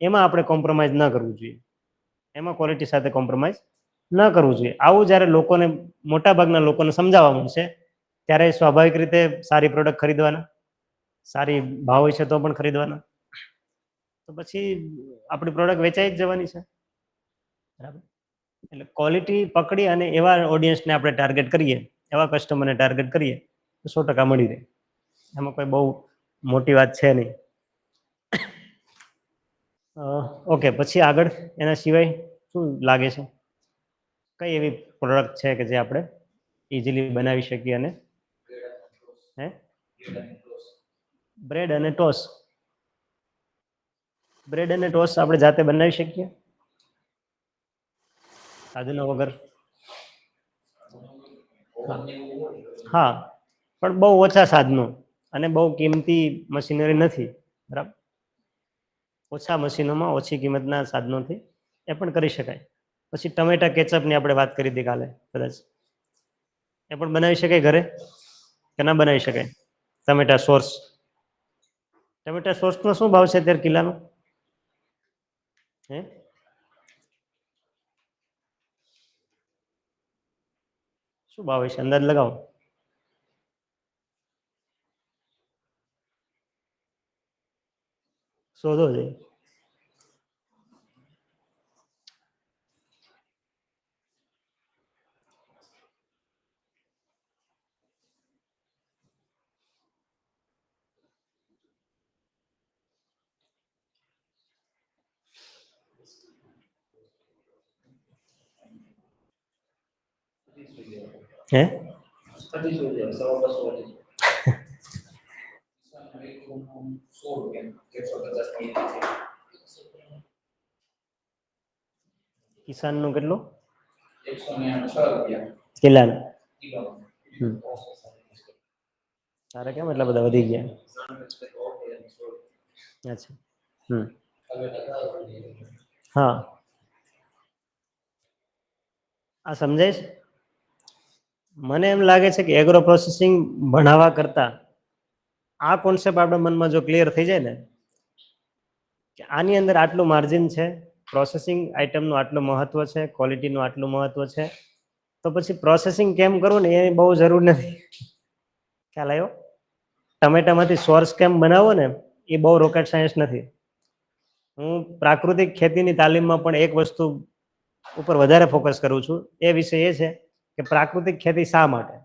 એમાં આપણે કોમ્પ્રોમાઇઝ ન કરવું જોઈએ. એમાં ક્વોલિટી સાથે કોમ્પ્રોમાઇઝ ન કરવું જોઈએ. આવું જ્યારે લોકોને, મોટાભાગના લોકોને સમજાવવા મળશે, ત્યારે સ્વાભાવિક રીતે સારી પ્રોડક્ટ ખરીદવાના, સારી ભાવ હોય છે તો પણ ખરીદવાના. તો પછી આપણી પ્રોડક્ટ વેચાઈ જ જવાની છે. બરાબર. એટલે ક્વોલિટી પકડી અને એવા ઓડિયન્સને આપણે ટાર્ગેટ કરીએ, એવા કસ્ટમરને ટાર્ગેટ કરીએ, તો 100% મળી રહે. એમાં કોઈ બહુ મોટી વાત છે નહીં. ઓકે, પછી આગળ એના સિવાય શું લાગે છે? કઈ એવી પ્રોડક્ટ છે કે જે આપણે ઇઝીલી બનાવી શકીએ? અને હે બ્રેડ અને ટોસ. બ્રેડ અને ટોસ આપણે જાતે બનાવી શકીએ સાધનો વગર? હા, પણ બહુ ઓછા સાધનો અને બહુ કિંમતી મશીનરી નથી. બરાબર. ઓછા મશીનોમાં ઓછી કિંમતના સાધનોથી એ પણ કરી શકાય. પછી ટમેટા કેચઅપની આપણે વાત કરી હતી કાલે, કદાચ એ પણ બનાવી શકાય ઘરે, કે ના બનાવી શકાય? ટમેટા સોસ. ટમેટા સોસનો શું ભાવ છે અત્યારે કિલ્લાનો? હે શું ભાવ છે? અંદાજ લગાવો. શોધો છે. હે કિસાનનું કેટલું? કિલ્લાનું. તારે કેમ એટલા બધા વધી ગયા? અચ્છા. હા, આ સમજાય છે. મને એમ લાગે છે કે એગ્રો પ્રોસેસિંગ ભણાવવા કરતા આ કોન્સેપ્ટ આપણા મનમાં જો ક્લિયર થઈ જાય ને, કે આની અંદર આટલું માર્જિન છે, પ્રોસેસિંગ આઇટમનું આટલું મહત્વ છે, ક્વોલિટીનું આટલું મહત્વ છે, તો પછી પ્રોસેસિંગ કેમ કરવું ને એની બહુ જરૂર નથી. ખ્યાલ આવ્યો? ટમેટામાંથી સોર્સ કેમ બનાવો ને, એ બહુ રોકેટ સાયન્સ નથી. હું પ્રાકૃતિક ખેતીની તાલીમમાં પણ એક વસ્તુ ઉપર વધારે ફોકસ કરું છું. એ વિષય એ છે કે પ્રાકૃતિક ખેતી શા માટે?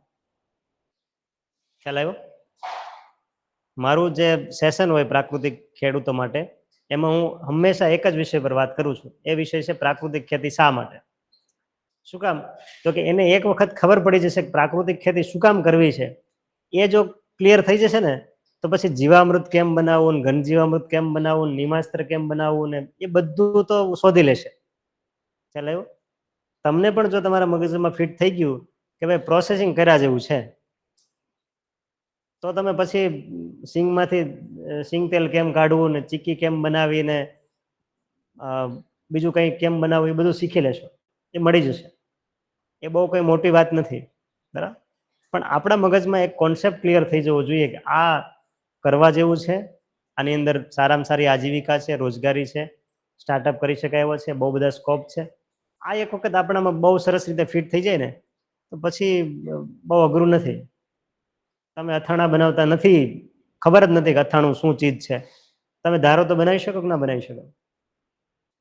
ખ્યાલ આવ્યો? મારું જે સેશન હોય પ્રાકૃતિક ખેડૂતો માટે, એમાં હું હંમેશા એક જ વિષય પર વાત કરું છું. એ વિષય છે પ્રાકૃતિક ખેતી શા માટે. શું કામ? તો કે એને એક વખત ખબર પડી જશે કે પ્રાકૃતિક ખેતી શું કામ કરવી છે, એ જો ક્લિયર થઈ જશે ને, તો પછી જીવામૃત કેમ બનાવવું ને ઘન જીવામૃત કેમ બનાવવું ને નિમાસ્ત્ર કેમ બનાવવું ને એ બધું તો શોધી લેશે. ખ્યાલ આવ્યો? તમને પણ જો તમારા મગજમાં ફિટ થઈ ગયું કે ભાઈ પ્રોસેસિંગ કર્યા જેવું છે, તો તમે પછી સિંગમાંથી સિંગ તેલ કેમ કાઢવું ને ચીક્કી કેમ બનાવીને બીજું કંઈ કેમ બનાવવું એ બધું શીખી લેશો. એ મળી જશે. એ બહુ કંઈ મોટી વાત નથી, બરાબર. પણ આપણા મગજમાં એક કોન્સેપ્ટ ક્લિયર થઈ જવો જોઈએ કે આ કરવા જેવું છે, આની અંદર સારામાં સારી આજીવિકા છે, રોજગારી છે, સ્ટાર્ટઅપ કરી શકાય એવો છે, બહુ બધા સ્કોપ છે. આ એક વખત આપણામાં બહુ સરસ રીતે ફિટ થઈ જાય ને, તો પછી બહુ અઘરું નથી. તમે અથાણા બનાવતા નથી, ખબર જ નથી કે અથાણું શું ચીજ છે, તમે ધારો તો બનાવી શકો કે ના બનાવી શકો?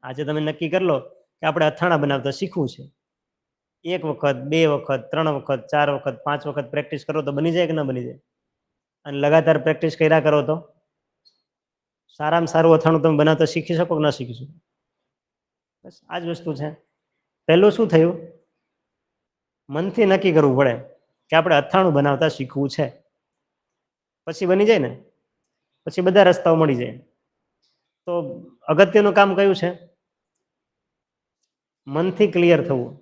આજે તમે નક્કી કરી લો કે આપણે અથાણા બનાવતા શીખવું છે. એક વખત, બે વખત, 3 વખત, 4 વખત, 5 વખત પ્રેક્ટિસ કરો તો બની જાય કે ના બની જાય? અને લગાતાર પ્રેક્ટિસ કર્યા કરો તો સારામાં સારું અથાણું તમે બનાવતા શીખી શકો કે ના શીખી શકો? બસ આ જ વસ્તુ છે. પહેલું શું થયું? મનથી નક્કી કરવું પડે કે આપણે અથાણું બનાવતા શીખવું છે. પછી બની જાય ને, પછી બધા રસ્તાઓ મળી જાય. તો અગત્યનું કામ કયું છે? મનથી ક્લિયર થવું,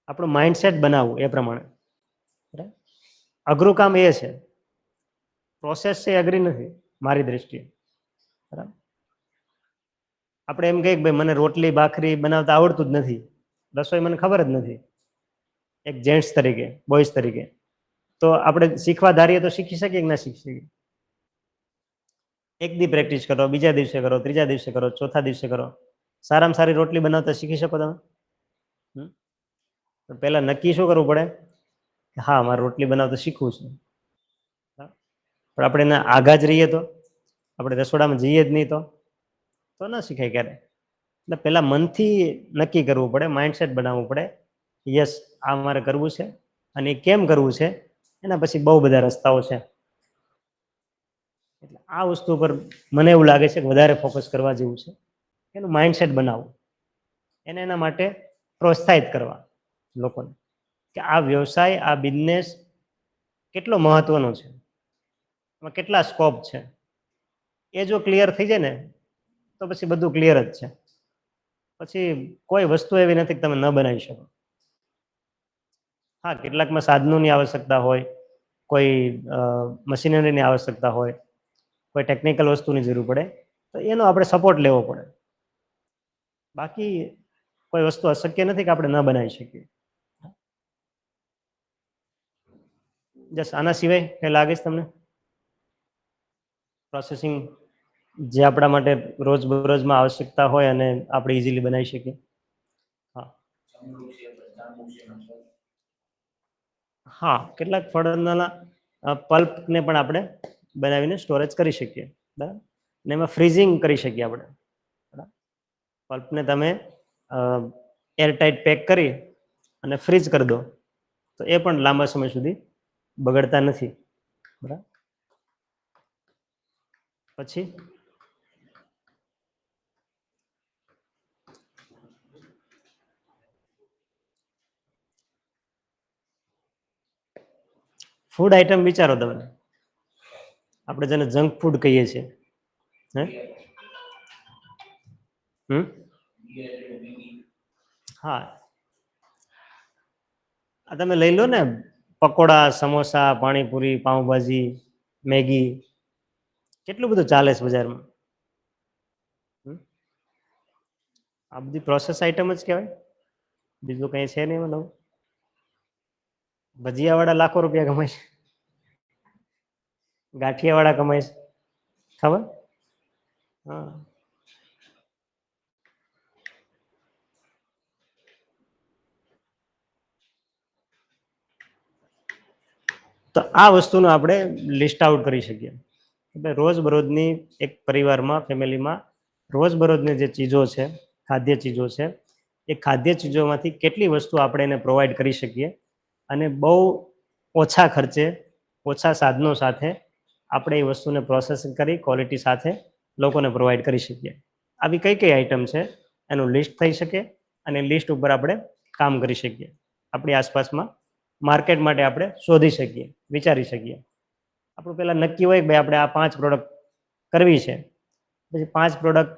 આપણું માઇન્ડસેટ બનાવવું એ પ્રમાણે. અઘરું કામ એ છે. પ્રોસેસ છે અઘરી નથી મારી દ્રષ્ટિએ, બરાબર. આપણે એમ કહીએ કે ભાઈ મને રોટલી ભાખરી બનાવતા આવડતું જ નથી, રસોઈ મને ખબર જ નથી, એક જેન્ટ્સ તરીકે, બોયઝ તરીકે, તો આપણે શીખવા ધારીએ તો શીખી શકીએ કે ના શીખી શકીએ? એક દી પ્રેક્ટિસ કરો, બીજા દિવસે કરો, ત્રીજા દિવસે કરો, ચોથા દિવસે કરો, સારામાં સારી રોટલી બનાવતા શીખી શકો તમે? તો પહેલાં નક્કી શું કરવું પડે? હા, મારે રોટલી બનાવતા શીખવું છે. પણ આપણે એના આઘા જ રહીએ તો, આપણે રસોડામાં જઈએ જ નહીં તો ના શીખાય ક્યારે. એટલે પહેલાં મનથી નક્કી કરવું પડે, માઇન્ડસેટ બનાવવું પડે. યસ, આ મારે કરવું છે, અને એ કેમ કરવું છે એના પછી બહુ બધા રસ્તાઓ છે. એટલે આ વસ્તુ પર મને એવું લાગે છે કે વધારે ફોકસ કરવા જેવું છે. એનું માઇન્ડસેટ બનાવવું, એને એના માટે પ્રોત્સાહિત કરવા લોકોને કે આ વ્યવસાય, આ બિઝનેસ કેટલો મહત્વનો છે, એમાં કેટલા સ્કોપ છે. એ જો ક્લિયર થઈ જાય ને, તો પછી બધું ક્લિયર જ છે. પછી કોઈ વસ્તુ એવી નથી કે તમે ન બનાવી શકો. હા, કેટલાકમાં સાધનોની આવશ્યકતા હોય, કોઈ મશીનરીની આવશ્યકતા હોય, કોઈ ટેકનિકલ વસ્તુની જરૂર પડે, તો એનો આપણે સપોર્ટ લેવો પડે. બાકી કોઈ વસ્તુ અશક્ય નથી કે આપણે ન બનાવી શકીએ. જસ આના સિવાય કંઈ લાગે છે તમને? પ્રોસેસિંગ જે આપણા માટે રોજબરોજમાં આવશ્યકતા હોય અને આપણે ઇઝીલી બનાવી શકીએ. હા હા, કેટલાક ફળના પલ્પને પણ આપણે બનાવીને સ્ટોરેજ કરી શકીએ, બરાબર. અને એમાં ફ્રીઝિંગ કરી શકીએ આપણે, બરાબર. પલ્પને તમે એરટાઈટ પેક કરી અને ફ્રીઝ કરી દો, તો એ પણ લાંબા સમય સુધી બગડતા નથી, બરાબર. પછી ફૂડ આઈટમ વિચારો તમે, આપણે જેને જંક ફૂડ કહીએ છીએ, હે? હા, આ તમે લઈ લો ને, પકોડા, સમોસા, પાણીપુરી, પાઉંભાજી, મેગી, કેટલું બધું ચાલે છે બજારમાં. આ બધી પ્રોસેસ આઈટમ જ કહેવાય, બીજું કંઈ છે નહીં. નવું ભજીયાવાળા લાખો રૂપિયા કમાય છે, ગાંઠિયાવાળા કમાય છે, ખબર? હા, તો આ વસ્તુનું આપણે લિસ્ટ આઉટ કરી શકીએ. એટલે રોજબરોજની એક પરિવારમાં, ફેમિલીમાં રોજબરોજની જે ચીજો છે, ખાદ્ય ચીજો છે, એ ખાદ્ય ચીજોમાંથી કેટલી વસ્તુ આપણે એને પ્રોવાઈડ કરી શકીએ અને બહુ ઓછા ખર્ચે ઓછા સાધનો સાથે આપણે એ વસ્તુને પ્રોસેસિંગ કરી ક્વોલિટી સાથે લોકોને પ્રોવાઈડ કરી શકીએ. આવી કઈ કઈ આઈટમ છે એનું લિસ્ટ થઈ શકે અને લિસ્ટ ઉપર આપણે કામ કરી શકીએ. આપણી આસપાસમાં માર્કેટ માટે આપણે શોધી શકીએ, વિચારી શકીએ. આપણું પહેલાં નક્કી હોય કે ભાઈ આપણે આ 5 પ્રોડક્ટ કરવી છે. પછી 5 પ્રોડક્ટ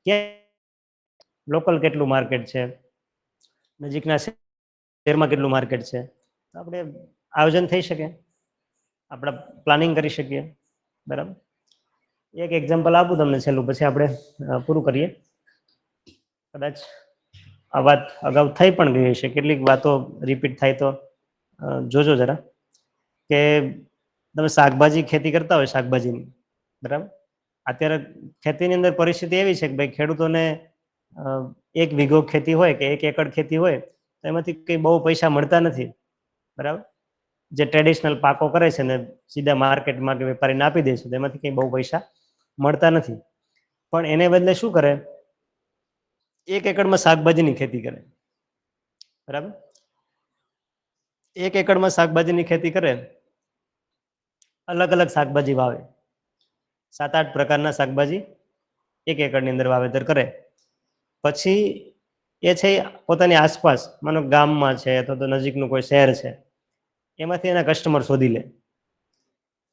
ક્યાં લોકલ કેટલું માર્કેટ છે, નજીકના શહેરમાં કેટલું માર્કેટ છે, આપણે આયોજન થઈ શકે, આપણે પ્લાનિંગ કરી શકીએ. બરાબર. એક એક્ઝામ્પલ આપું તમને છેલ્લું, પછી આપણે પૂરું કરીએ. કદાચ આ વાત અગાઉ થઈ પણ ગઈ છે, કેટલીક વાતો રિપીટ થાય તો જોજો જરા. કે તમે શાકભાજી ખેતી કરતા હોય, શાકભાજીની, બરાબર. અત્યારે ખેતીની અંદર પરિસ્થિતિ એવી છે કે ભાઈ ખેડૂતોને 1 વીઘો ખેતી હોય કે 1 એકડ ખેતી હોય તો એમાંથી કંઈ બહુ પૈસા મળતા નથી, બરાબર. જે ટ્રેડિશનલ પાકો કરે છે ને સીધા માર્કેટમાં કે વેપારીને આપી દે છે, તો એમાંથી કંઈ બહુ પૈસા મળતા નથી. પણ એને બદલે શું કરે, 1 એકડમાં શાકભાજીની ખેતી કરે, બરાબર. 1 એકડમાં શાકભાજીની ખેતી કરે, અલગ અલગ શાકભાજી વાવે, 7-8 પ્રકારના શાકભાજી 1 એકડની અંદર વાવેતર કરે. પછી એ છે પોતાની આસપાસ, માનો ગામમાં છે અથવા તો નજીકનું કોઈ શહેર છે, એમાંથી એના કસ્ટમર શોધી લે.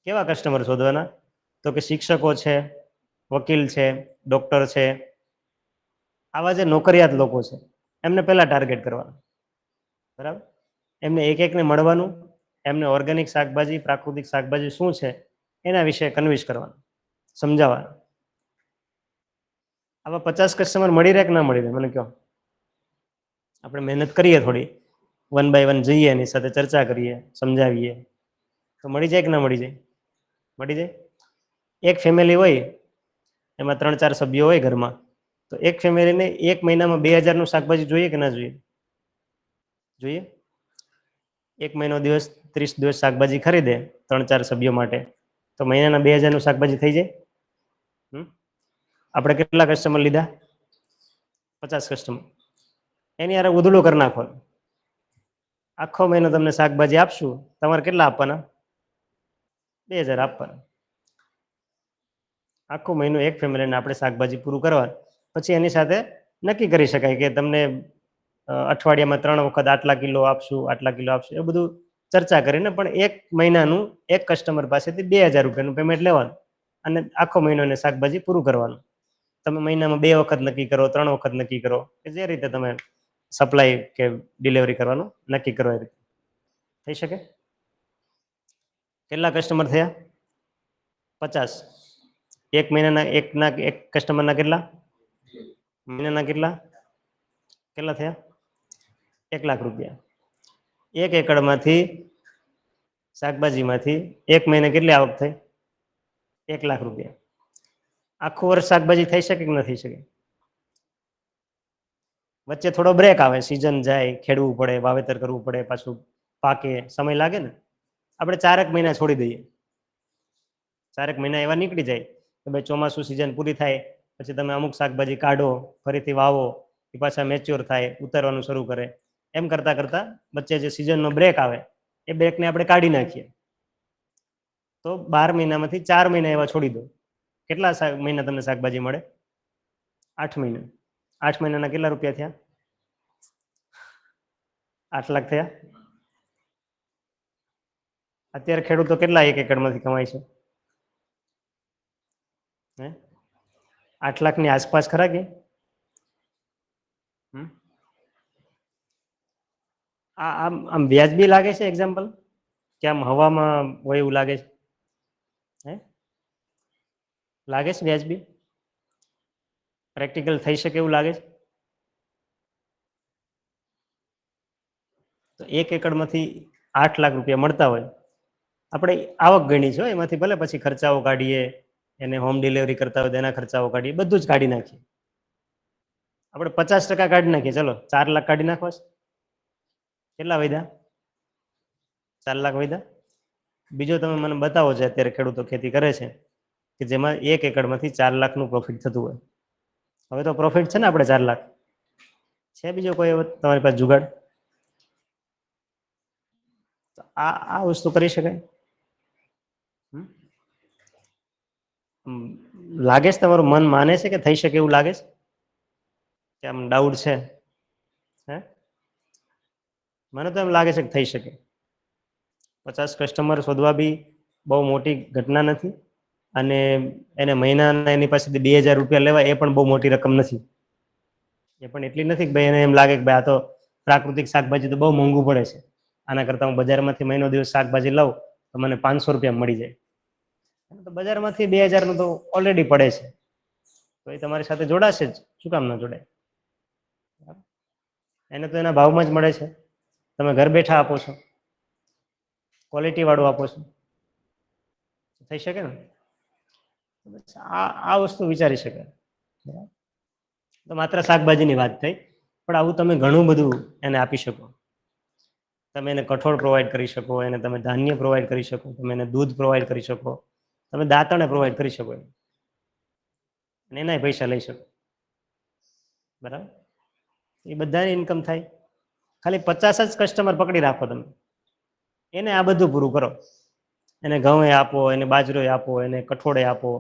કેવા કસ્ટમર શોધવાના? તો કે શિક્ષકો છે, વકીલ છે, ડૉક્ટર છે, આવા જે નોકરિયાત લોકો છે એમને પહેલાં ટાર્ગેટ કરવાના, બરાબર. એમને એક એકને મળવાનું, એમને ઓર્ગેનિક શાકભાજી, પ્રાકૃતિક શાકભાજી શું છે એના વિશે કન્વિન્સ કરવાનું, સમજાવવાનું. આવા 50 કસ્ટમર મળી રહે કે ના મળી રહે, મને કહો. આપણે મહેનત કરીએ થોડી, 1 બાય 1 જઈએ, એની સાથે ચર્ચા કરીએ, સમજાવીએ, તો મળી જાય કે ના મળી જાય? મળી જાય. એક ફેમિલી હોય, એમાં 3-4 સભ્યો હોય ઘરમાં, તો એક ફેમિલીને 1 મહિનામાં 2000નું શાકભાજી જોઈએ કે ના જોઈએ? જોઈએ. 1 મહિનો દિવસ 30 દિવસ શાકભાજી ખરીદે 3-4 સભ્યો માટે, તો મહિનાના 2000નું શાકભાજી થઈ જાય. આપણે કેટલા કસ્ટમર લીધા? 50 કસ્ટમર. એની યાર ઉધડું કરી નાખો, આખો મહિનો તમને શાકભાજી આપશું, તમારે કેટલા આપવાના? 2000 આપવાના. આખો મહિનો એક ફેમિલીને આપણે શાકભાજી પૂરું કરવા. પછી એની સાથે નક્કી કરી શકાય કે તમને અઠવાડિયામાં 3 વખત આટલા કિલો આપશું, આટલા કિલો આપશું, એ બધું ચર્ચા કરીને પણ 1 મહિનાનું એક કસ્ટમર પાસેથી 2000 રૂપિયાનું પેમેન્ટ લેવાનું અને આખો મહિનો એને શાકભાજી પૂરું કરવાનું. તમે મહિનામાં 2 વખત નક્કી કરો, 3 વખત નક્કી કરો, કે જે રીતે તમે સપ્લાય કે ડિલિવરી કરવાનું નક્કી કરો એ રીતે થઈ શકે. કેટલા કસ્ટમર થયા? 50. 1 મહિનાના એક કસ્ટમરના કેટલા? મહિનાના કેટલા? કેટલા થયા? 1 લાખ રૂપિયા. 1 એકડમાંથી શાકભાજીમાંથી 1 મહિને કેટલી આવક થઈ? 1 લાખ રૂપિયા. આખું વર્ષ શાકભાજી થઈ શકે કે ન થઈ શકે? વચ્ચે થોડો બ્રેક આવે, સિઝન જાય, ખેડવું પડે, વાવેતર કરવું પડે, પાછું પાકે, સમય લાગે ને. આપણે 4 મહિના છોડી દઈએ, 4 મહિના એવા નીકળી જાય કે ભાઈ ચોમાસું સિઝન પૂરી થાય પછી તમે અમુક શાકભાજી કાઢો, ફરીથી વાવો, એ પાછા મેચ્યોર થાય, ઉતરવાનું શરૂ કરે. એમ કરતાં કરતાં વચ્ચે જે સિઝનનો બ્રેક આવે એ બ્રેકને આપણે કાઢી નાખીએ. તો 12 મહિનામાંથી 4 મહિના એવા છોડી દો. કેટલા મહિના તમને શાકભાજી મળે? 8 મહિના. 8 મહિનાના કેટલા રૂપિયા થયા? 8 લાખ થયા. અત્યારે ખેડૂતો કેટલા 1 એકડમાંથી કમાય છે? 8 લાખની આસપાસ ખરા કે? આમ વ્યાજબી લાગે છે એક્ઝામ્પલ કે આમ હવામાં હોય એવું લાગે છે? લાગે છે વ્યાજબી? પ્રેક્ટિકલ થઈ શકે એવું લાગે છે? તો 1 એકડમાંથી 8 લાખ રૂપિયા મળતા હોય, આપણે આવક ગણી છે, એમાંથી ભલે પછી ખર્ચાઓ કાઢીએ, એને હોમ ડિલિવરી કરતા હોય તેના ખર્ચાઓ કાઢીએ, બધું જ કાઢી નાખીએ. આપણે 50% કાઢી નાખીએ, ચલો 4 લાખ કાઢી નાખવા છે. કેટલા વધ્યા? 4 લાખ વધ્યા. બીજો તમે મને બતાવો છે અત્યારે ખેડૂતો ખેતી કરે છે કે જેમાં 1 એકડમાંથી 4 લાખનું પ્રોફિટ થતું હોય. હવે તો પ્રોફિટ છે ને આપણે 4 લાખ. છે બીજો કોઈ એવો તમારી પાસે જુગાડ? તો આ વસ્તુ કરી શકાય. લાગે છે તમારું મન માને છે કે થઈ શકે એવું લાગે છે કે આમ ડાઉટ છે? હે, મને તો એમ લાગે છે કે થઈ શકે. 50 કસ્ટમર શોધવા બી બહુ મોટી ઘટના નથી, અને એને મહિનાના એની પાસેથી 2000 રૂપિયા લેવા એ પણ બહુ મોટી રકમ નથી. એ પણ એટલી નથી કે ભાઈ એને એમ લાગે કે ભાઈ આ તો પ્રાકૃતિક શાકભાજી તો બહુ મોંઘું પડે છે, આના કરતાં હું બજારમાંથી મહિનો દિવસ શાકભાજી લઉં તો મને 500 રૂપિયા મળી જાય. તો બજારમાંથી 2000 નું તો ઓલરેડી પડે છે, તો એ તમારી સાથે જોડાશે જ, શું કામ ન જોડાય? એને તો એના ભાવમાં જ મળે છે, તમે ઘર બેઠા આપો છો, ક્વોલિટી વાળું આપો છો, થઈ શકે ને? આ વસ્તુ વિચારી શકાય. તો માત્ર શાકભાજીની વાત થઈ, પણ આવું તમે ઘણું બધું એને આપી શકો. તમે એને કઠોળ પ્રોવાઈડ કરી શકો, એને તમે ધાન્ય પ્રોવાઈડ કરી શકો, તમે એને દૂધ પ્રોવાઈડ કરી શકો, તમે દાંતણે પ્રોવાઈડ કરી શકો અને એનાય પૈસા લઈ શકો. બરાબર? એ બધાની ઇન્કમ થાય. ખાલી 50 જ કસ્ટમર પકડી રાખો તમે, એને આ બધું પૂરું કરો. એને ઘઉં આપો, એને બાજરો આપો, એને કઠોળે આપો,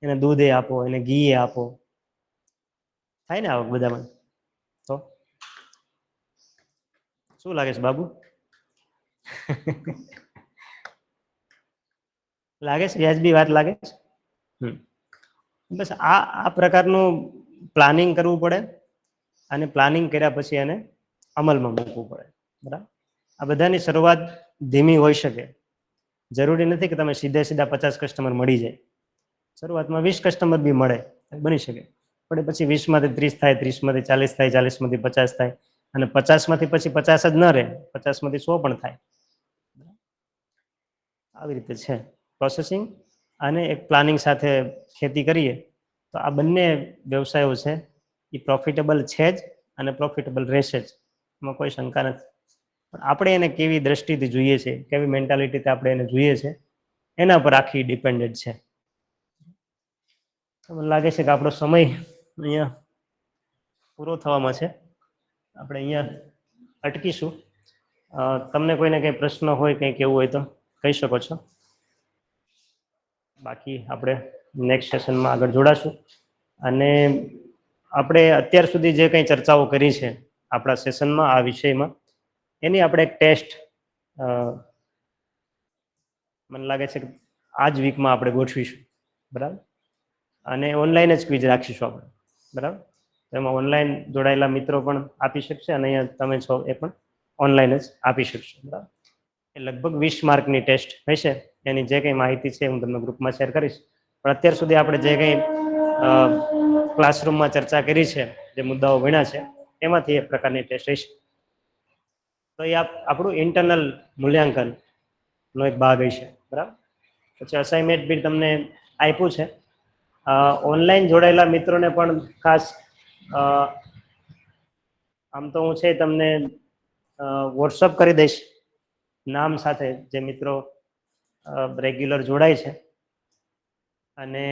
એને દૂધે આપો, એને ઘી આપો, થાય ને આવક બધામાં? તો શું લાગે છે બાબુ? લાગે છે વ્યાજબી વાત લાગે છે? બસ આ પ્રકારનું પ્લાનિંગ કરવું પડે, અને પ્લાનિંગ કર્યા પછી એને અમલમાં મૂકવું પડે. બરાબર? આ બધાની શરૂઆત ધીમી હોઈ શકે. જરૂરી નથી કે તમે સીધે સીધા 50 કસ્ટમર મળી જાય. શરૂઆતમાં 20 કસ્ટમર બી મળે, બની શકે. પણ પછી 20 માંથી 30 થાય, 30 માંથી 40 થાય, 40 માંથી 50 થાય, અને 50 માંથી પછી 50 જ ન રહે, 50 માંથી 100 પણ થાય. આવી રીતે છે પ્રોસેસિંગ, અને એક પ્લાનિંગ સાથે ખેતી કરીએ તો આ બંને વ્યવસાયો છે એ પ્રોફિટેબલ છે જ, અને પ્રોફિટેબલ રહેશે જ, એમાં કોઈ શંકા નથી. પણ આપણે એને કેવી દ્રષ્ટિથી જોઈએ છે, કેવી મેન્ટાલિટીથી આપણે એને જોઈએ છે, એના પર આખી ડિપેન્ડન્ટ છે. મને લાગે છે કે આપણો સમય અહીંયા પૂરો થવામાં છે, આપણે અહીંયા અટકીશું. તમને કોઈને કંઈ પ્રશ્ન હોય, કંઈ કહેવું હોય તો કહી શકો છો. બાકી આપણે નેક્સ્ટ સેશનમાં આગળ જોડાશું. અને આપણે અત્યાર સુધી જે કંઈ ચર્ચાઓ કરી છે આપણા સેશનમાં આ વિષયમાં, એની આપણે એક ટેસ્ટ મને લાગે છે કે આ જ વીકમાં આપણે ગોઠવીશું. બરાબર? અને ઓનલાઈન જ ક્વિઝ રાખીશું આપણે. બરાબર? એમાં ઓનલાઈન જોડાયેલા મિત્રો પણ આપી શકશે, અને અહીંયા તમે છો એ પણ ઓનલાઈન જ આપી શકશો. બરાબર? એ લગભગ 20 માર્કની ટેસ્ટ હશે. એની જે કંઈ માહિતી છે હું તમને ગ્રુપમાં શેર કરીશ. પણ અત્યાર સુધી આપણે જે કંઈ ક્લાસરૂમમાં ચર્ચા કરી છે, જે મુદ્દાઓ ભણ્યા છે, એમાંથી એક પ્રકારની ટેસ્ટ હશે. તો એ આપણું ઇન્ટરનલ મૂલ્યાંકનનો એક ભાગ હશે. બરાબર? પછી અસાઇનમેન્ટ બી તમને આપ્યું છે. ઓનલાઈન જોડાયેલા મિત્રોને પણ ખાસ આમ તો હું છે તમને વોટ્સઅપ કરી દઈશ નામ સાથે, જે મિત્રો રેગ્યુલર જોડાય છે. અને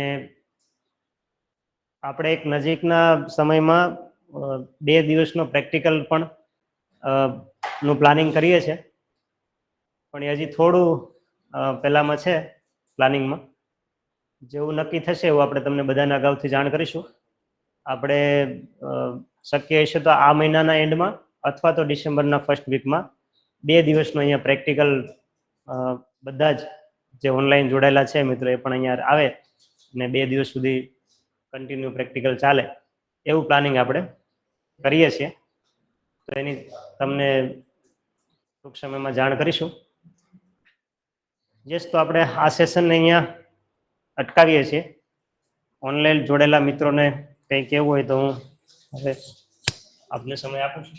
આપણે એક નજીકના સમયમાં 2 દિવસનો પ્રેક્ટિકલ પણ નું પ્લાનિંગ કરીએ છીએ, પણ એ હજી થોડું પહેલામાં છે પ્લાનિંગમાં. જેવું નક્કી થશે એવું આપણે તમને બધાને અગાઉથી જાણ કરીશું. આપણે શક્ય હશે તો આ મહિનાના એન્ડમાં અથવા તો ડિસેમ્બરના ફર્સ્ટ વીકમાં 2 દિવસનો અહીંયા પ્રેક્ટિકલ બધા જ જે ઓનલાઈન જોડાયેલા છે મિત્રો એ પણ અહીંયા આવે, અને 2 દિવસ સુધી કન્ટિન્યુ પ્રેક્ટિકલ ચાલે એવું પ્લાનિંગ આપણે કરીએ છીએ. તો એની તમને ટૂંક સમયમાં જાણ કરીશું. યસ, તો આપણે આ સેશનને અહીંયા અટકાવીએ છીએ. ઓનલાઈન જોડેલા મિત્રોને કંઈ કહેવું હોય તો હું હવે આપને સમય આપું છું.